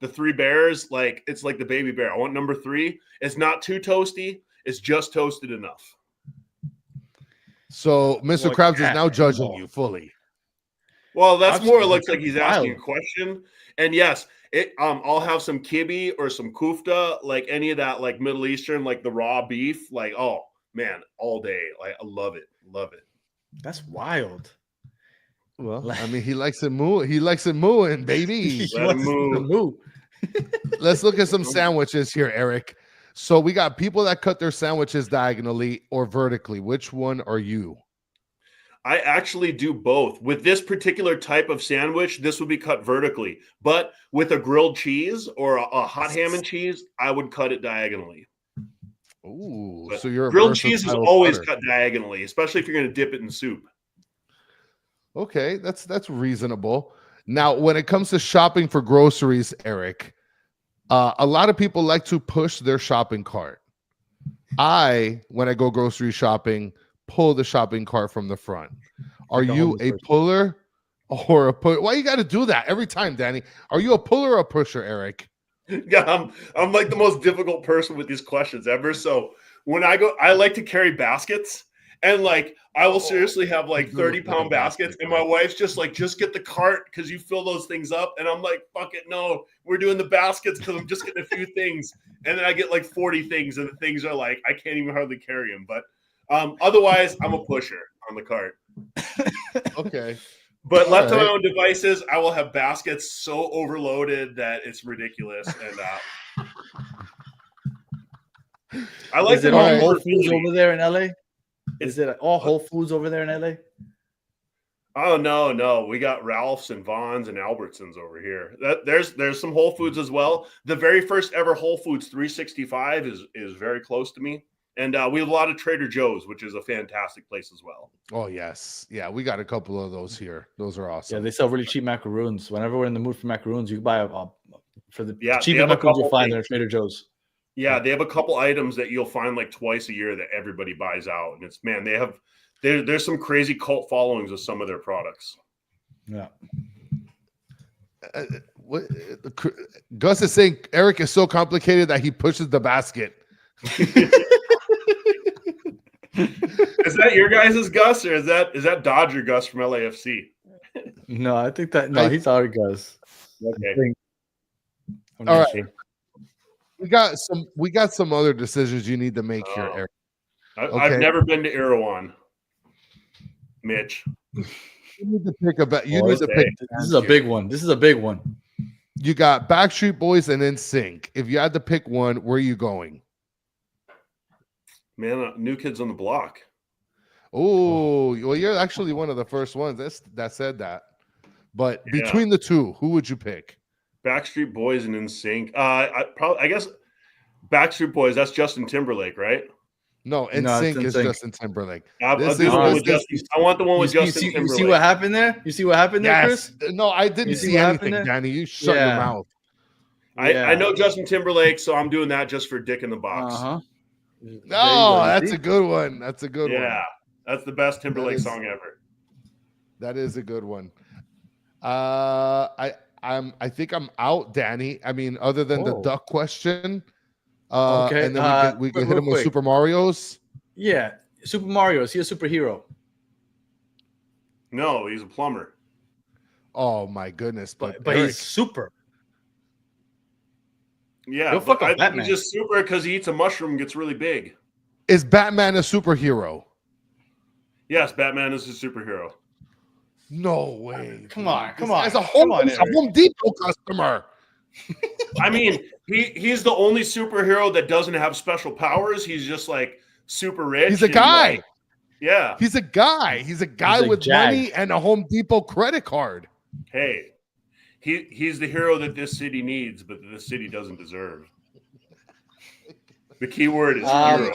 3 bears, like it's like the baby bear. I want number 3. It's not too toasty. It's just toasted enough. So Mr. Krabs is now judging you fully. Well, that's more. It looks like he's asking a question. And yes, I'll have some kibbe or some kufta, like any of that, like Middle Eastern, like the raw beef. Like, oh man, all day. Like I love it. Love it. That's wild. Well, I mean, he likes it mooing, baby. Let him move. Let's look at some sandwiches here, Erik. So we got people that cut their sandwiches diagonally or vertically. Which one are you? I actually do both. With this particular type of sandwich, this would be cut vertically. But with a grilled cheese or a hot ham and cheese, I would cut it diagonally. Ooh, so you're grilled cheese is always cut diagonally, especially if you're going to dip it in soup. Okay, that's reasonable. Now, when it comes to shopping for groceries, Eric, a lot of people like to push their shopping cart. When I go grocery shopping, pull the shopping cart from the front. Are you a puller or a push? Why you got to do that every time, Danny? Are you a puller or a pusher, Eric? Yeah, I'm like the most difficult person with these questions ever. So when I go, I like to carry baskets, and like I will seriously have like 30-pound baskets, and my wife's just like, just get the cart because you fill those things up, and I'm like, fuck it, no, we're doing the baskets because I'm just getting a few things, and then I get like 40 things, and the things are like I can't even hardly carry them. But otherwise, I'm a pusher on the cart. Okay. But left to my own devices, I will have baskets so overloaded that it's ridiculous. And I like it all Whole Foods over there in LA? Is it all Whole Foods over there in LA? Oh no, we got Ralph's and Vaughn's and Albertsons over here. There's some Whole Foods as well. The very first ever Whole Foods 365 is very close to me. And we have a lot of Trader Joe's, which is a fantastic place as well. Oh, yes. Yeah, we got a couple of those here. Those are awesome. Yeah, they sell really cheap macaroons. Whenever we're in the mood for macaroons, you can buy for the cheapest macaroons you'll find at Trader Joe's. Yeah, they have a couple items that you'll find like twice a year that everybody buys out. And it's, man, there's some crazy cult followings of some of their products. Yeah. Gus is saying Eric is so complicated that he pushes the basket. Is that your guys' Gus, or is that Dodger Gus from LAFC? No, I think that he's our Gus. Okay. All right. We got some other decisions you need to make here, Eric. I've never been to Erewhon, Mitch. You need to pick This is a big one. This is a big one. You got Backstreet Boys and NSYNC. If you had to pick one, where are you going? Man, New Kids on the Block. Oh, well, you're actually one of the first ones that said that. But between the two, who would you pick? Backstreet Boys and NSYNC. I guess Backstreet Boys. That's Justin Timberlake, right? No, NSYNC is Justin Timberlake. I want the one with Justin Timberlake. You see what happened there? You see what happened there, Chris? No, I didn't see anything, Danny. You shut your mouth. I know Justin Timberlake, so I'm doing that just for Dick in the Box. Uh-huh. No, that's a good one. That's a good one. Yeah, that's the best Timberlake song ever. That is a good one. I think I'm out, Danny. I mean, other than the duck question. Okay. And then we can hit him with Super Mario's. Yeah, Super Mario. Is he a superhero? No, he's a plumber. Oh my goodness! But he's super. Yeah, I think he's just super because he eats a mushroom and gets really big. Is Batman a superhero? Yes, Batman is a superhero. No way. Come on. As a Home Depot customer. I mean, he's the only superhero that doesn't have special powers. He's just like super rich. He's a guy. Yeah. He's a guy. He's a guy with money and a Home Depot credit card. Hey. He's the hero that this city needs, but this city doesn't deserve. The key word is hero.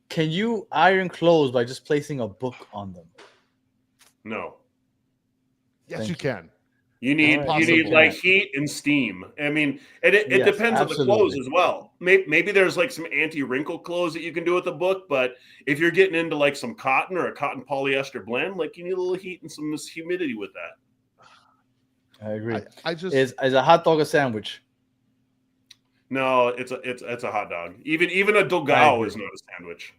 Can you iron clothes by just placing a book on them? No. Yes, you can. You need like heat and steam. I mean, it depends on the clothes as well. Maybe there's like some anti-wrinkle clothes that you can do with the book, but if you're getting into like some cotton or a cotton polyester blend, like you need a little heat and some humidity with that. I agree. Is a hot dog a sandwich? No, it's a hot dog. Even a dogao is not a sandwich.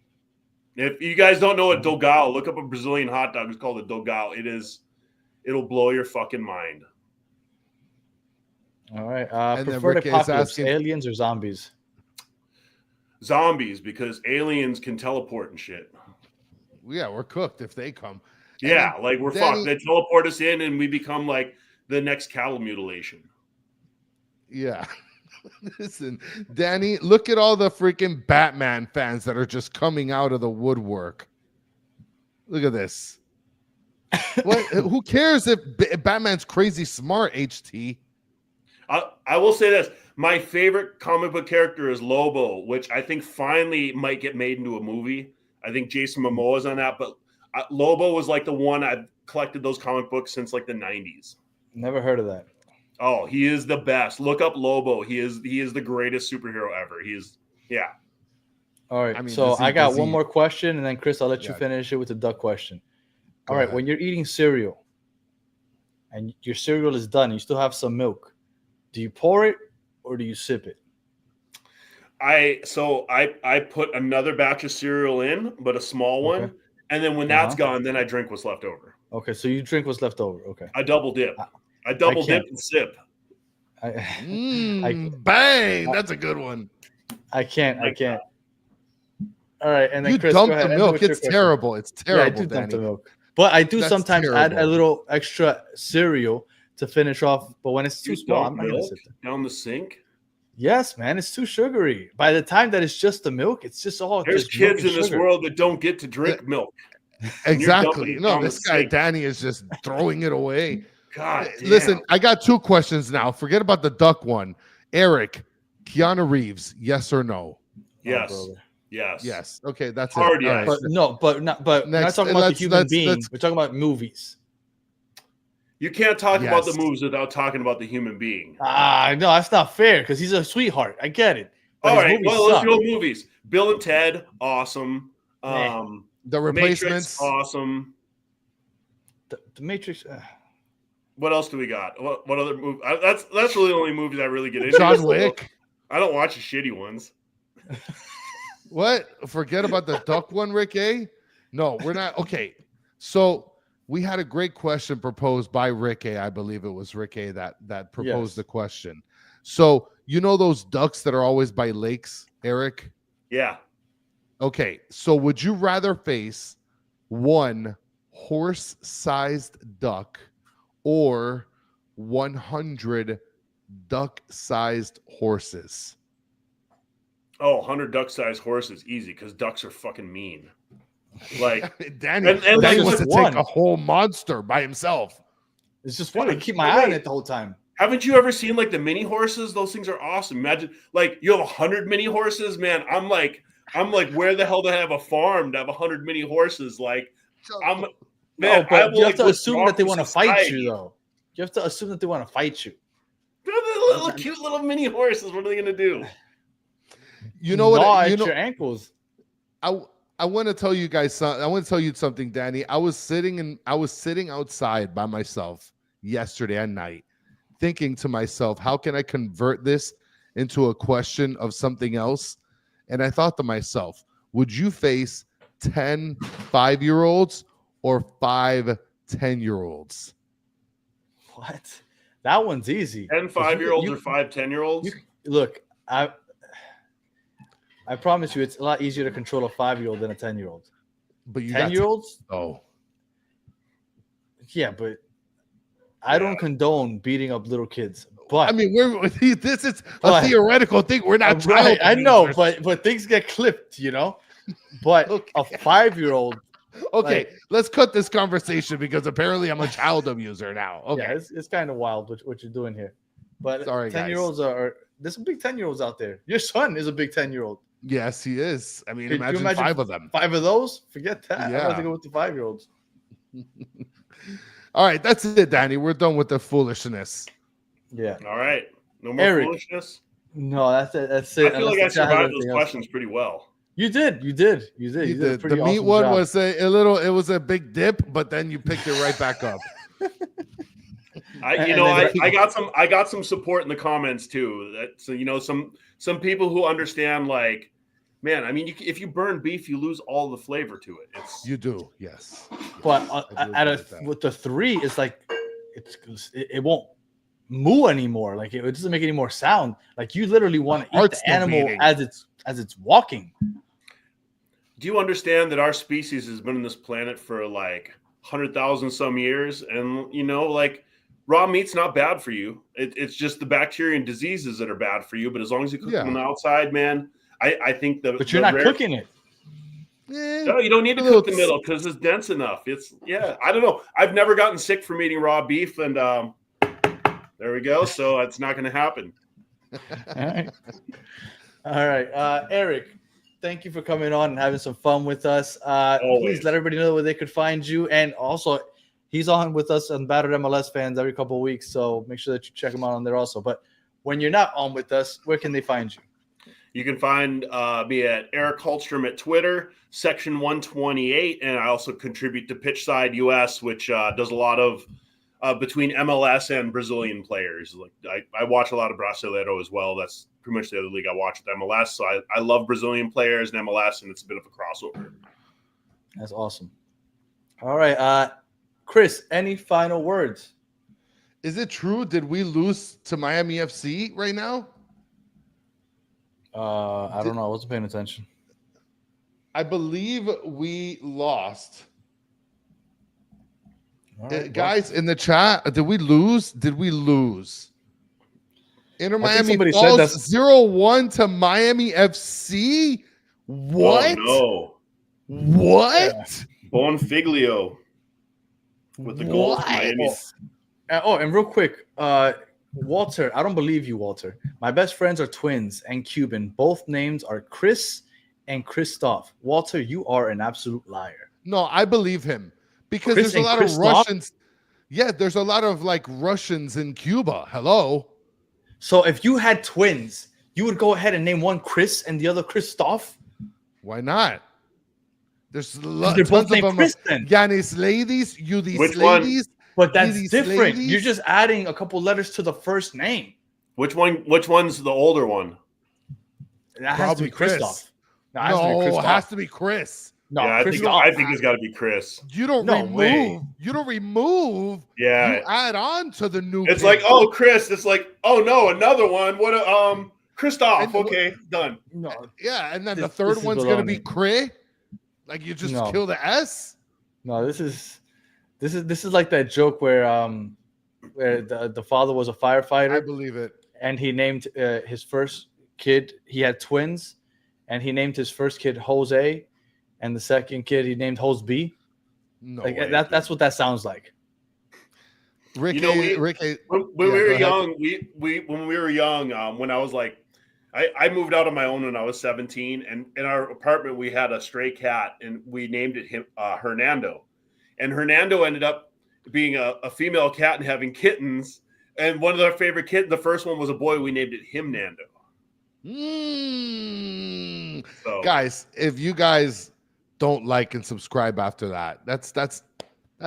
If you guys don't know what dogao, look up a Brazilian hot dog. It's called a dogao. It'll blow your fucking mind. All right. Preferred apocalypse, aliens or zombies? Zombies, because aliens can teleport and shit. Yeah, we're cooked if they come. Yeah, like we're fucked. They teleport us in and we become like the next cattle mutilation. Yeah. Listen, Danny, look at all the freaking Batman fans that are just coming out of the woodwork. Look at this. What? Who cares if Batman's crazy smart, HT? I will say this. My favorite comic book character is Lobo, which I think finally might get made into a movie. I think Jason Momoa's on that, but Lobo was like the one I've collected those comic books since like the 90s. Never heard of that. Oh, he is the best. Look up Lobo. He is the greatest superhero ever. He is, yeah. All right. I mean, so I got does one he- more question, and then Chris, I'll let you Yeah. finish it with the duck question. Go All right. ahead. When you're eating cereal, and your cereal is done, you still have some milk. Do you pour it or do you sip it? I put another batch of cereal in, but a small one, Okay. and then when that's gone, then I drink what's left over. Okay. So you drink what's left over. Okay. I double dip. I double dip can't. and sip. Bang! That's a good one. I can't. All right. And then You Chris, dump go ahead. the End milk. with your It's question. terrible. It's Yeah, I terrible, do dump the Danny. milk. But I do That's sometimes add a terrible. little extra cereal to finish off. But when it's too You small, dump I'm not going to milk sit there. down the sink. Yes, man. It's too sugary. By the time that it's just the milk, it's just all There's just milk kids and in this sugar. world that don't get to drink milk. Exactly. dumping it No, down this the guy sink. Danny is just throwing it away. God damn. Listen, I got 2 questions now. Forget about the duck one. Eric, Keanu Reeves, yes or no? Yes. Oh, brother. Yes. Yes. Okay, that's Hard it. All yes. right. But we're not Next, talking about the human let's- being. let's- We're talking about movies. You can't talk about the Yes. moves without talking about the human being. No, that's not fair because he's a sweetheart. I get it. But All his right. movies Well, let's suck. go movies. Bill and Ted, awesome. Meh. The Matrix, replacements. awesome. The Matrix. What else do we got? What other movie? That's really the only movies I really get into. John Wick. I don't watch the shitty ones. What? Forget about the duck one, Rick A. No, we're not. Okay. So we had a great question proposed by Rick A. I believe it was Rick A. that proposed Yes. the question. So you know those ducks that are always by lakes, Eric? Yeah. Okay. So would you rather face one horse-sized duck or 100 duck-sized horses? Oh, 100 duck-sized horses, easy, because ducks are fucking mean. Like, Danny, and Danny like wants to one. take a whole monster by himself. It's just fun to Dude, keep my eye on wait. it the whole time. haven't you ever seen like the mini horses? Those things are awesome. Imagine like you have 100 mini horses, man. I'm like, where the hell do I have a farm to have 100 mini horses? Like, man, No, but you have to like, assume that they want to withdraw from fight society. you, though. You have to assume that they want to fight you. They're the little cute little mini horses. What are they gonna do? You know what? Gnaw You at know, your ankles. I want to tell you guys something. I want to tell you something, Danny. I was sitting outside by myself yesterday at night, thinking to myself, how can I convert this into a question of something else? And I thought to myself, would you face 10 5-year-olds or 5 10-year-olds? What? That one's easy. 10 5-year-olds or 5 10-year-olds? Look, I promise you, it's a lot easier to control a 5-year-old than a 10-year-old. But you got 10-year-olds? Oh, Yeah, but I don't condone beating up little kids. But I mean, this is a But- theoretical thing. We're not right, child I know, abusers. but things get clipped, you know. But Okay. a 5-year-old, Okay, like- let's cut this conversation because apparently I'm a child abuser now. Okay, yeah, it's kind of wild what you're doing here. But Sorry, guys. 10-year-olds are there's some big 10-year-olds out there. Your son is a big 10-year-old. yes, he is. I mean, Could you imagine imagine 5 of them. 5 of those? Forget that. I'd Yeah. rather go with the 5-year-olds. All right, that's it, Danny. We're done with the foolishness. Yeah. All right. No more Eric. foolishness. No, that's it. That's it. I feel like I Unless the guy has survived anything those else. questions pretty well. You did. You did a The pretty meat awesome one job. was a little. It was a big dip, but then you picked it right back up. I got some support in the comments too. That so some people who understand like, man, I mean, if you burn beef, you lose all the flavor to it. It's You do, yes. But I do at agree with that. with the 3, it's like it won't moo anymore. Like it doesn't make any more sound. Like you literally want to eat heart's the still animal beating. as it's walking. Do you understand that our species has been on this planet for like 100,000 some years, and like raw meat's not bad for you. It's just the bacteria and diseases that are bad for you. But as long as you cook them on the outside, man, I think But you're not cooking it. No, you don't need to cook the middle because it's dense enough. I don't know. I've never gotten sick from eating raw beef, and there we go. So it's not going to happen. All right. Eric, thank you for coming on and having some fun with us. Please let everybody know where they could find you. And also, He's on with us on Battered MLS Fans every couple of weeks, so make sure that you check him out on there also. But when you're not on with us, where can they find you? You can find me at Erik Hultstrom at Twitter, Section 128, and I also contribute to Pitchside US, which does a lot of between MLS and Brazilian players. Like I watch a lot of Brasileiro as well. That's pretty much the other league I watch with MLS. So I love Brazilian players and MLS, and it's a bit of a crossover. That's awesome. All right, Chris, any final words? Is it true? Did we lose to Miami FC right now? I don't know. I wasn't paying attention. I believe we lost. Right, guys, in the chat, did we lose? Did we lose? Inter Miami falls 0-1 to Miami FC? What? Oh, no. What? Bonfiglio with the goal for Miami. And real quick, Walter, I don't believe you, Walter. My best friends are twins and Cuban. Both names are Chris and Christoph. Walter, you are an absolute liar. No, I believe him because Chris there's a lot Christoph? of Russians. Yeah, there's a lot of like Russians in Cuba. Hello. So if you had twins, you would go ahead and name one Chris and the other Christoph? Why not? There's They're tons both of named them. Chris then. Yanis ladies, you these Which one? ladies. But that's these different. ladies. You're just adding a couple letters to the first name. Which one's the older one? That has to be Chris. Christoph. No, it has to be Chris. No, Yeah, Christoph. I think it's got to be Chris. You don't No remove. way. You don't remove. Yeah. You add on to the new. It's kid. like, oh, Chris. It's like, oh no, another one. What? Christoph. And- Okay, done. No. Yeah, and then This the third is one's gonna be baloney. Cray. Like you just No. kill the S. No, this is like that joke where the father was a I firefighter believe it. and he named his first kid. He had twins, and he named his first kid Jose, and the second kid he named Jose B. No Like way. that's what that sounds like. Ricky, You know, Ricky. When Yeah, we go were ahead. young, when we were young, when I was like, I moved out on my own when I was 17, and in our apartment we had a stray cat, and we named it Hernando, and Hernando ended up being a female cat and having kittens, and one of our favorite kittens, the first one was a boy, we named it Himnando. So, Guys, if you guys don't like and subscribe after that, that's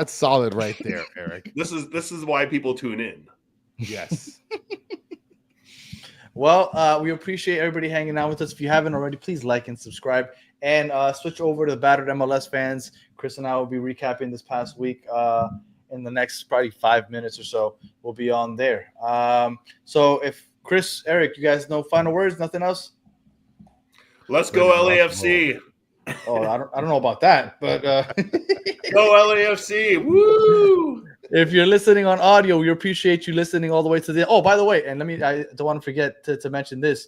solid right there, Eric. this is why people tune in. Yes. Well, we appreciate everybody hanging out with us. If you haven't already, please like and subscribe, and switch over to the Battered MLS Fans. Chris and I will be recapping this past week in the next probably 5 minutes or so. We'll be on there. So if Chris, Eric, you guys know final words, nothing else? Let's go LAFC. Oh, I don't know about that, but Go LAFC. Woo! if you're listening on audio, we appreciate you listening all the way to the. Oh, by the way, and I don't want to forget to mention this.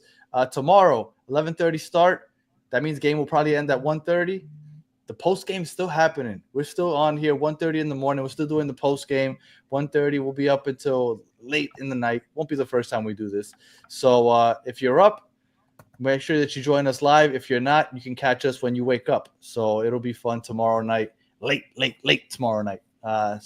Tomorrow, 11:30 start. That means game will probably end at 1:30. The post game is still happening. We're still on here 1:30 in the morning. We're still doing the post game. 1:30. We'll be up until late in the night. Won't be the first time we do this. So if you're up, make sure that you join us live. If you're not, you can catch us when you wake up. So it'll be fun tomorrow night. Late tomorrow night. All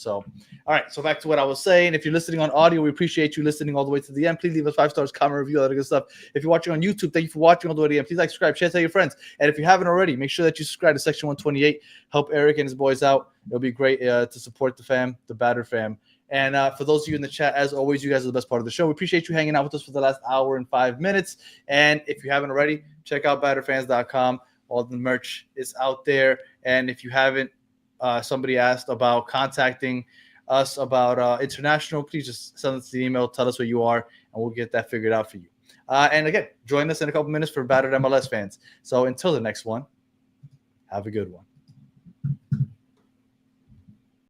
right. So back to what I was saying. If you're listening on audio, we appreciate you listening all the way to the end. Please leave us 5 stars, comment, review, all that good stuff. If you're watching on YouTube, thank you for watching all the way to the end. Please like, subscribe, share, tell your friends. And if you haven't already, make sure that you subscribe to Section 128. Help Eric and his boys out. It'll be great to support the fam, the Batter fam. And for those of you in the chat, as always, you guys are the best part of the show. We appreciate you hanging out with us for the last hour and 5 minutes. And if you haven't already, check out batterfans.com. All the merch is out there. And if you haven't, somebody asked about contacting us about international, please just send us the email, tell us where you are, and we'll get that figured out for you. And again, join us in a couple minutes for Battered MLS Fans. So until the next one, have a good one.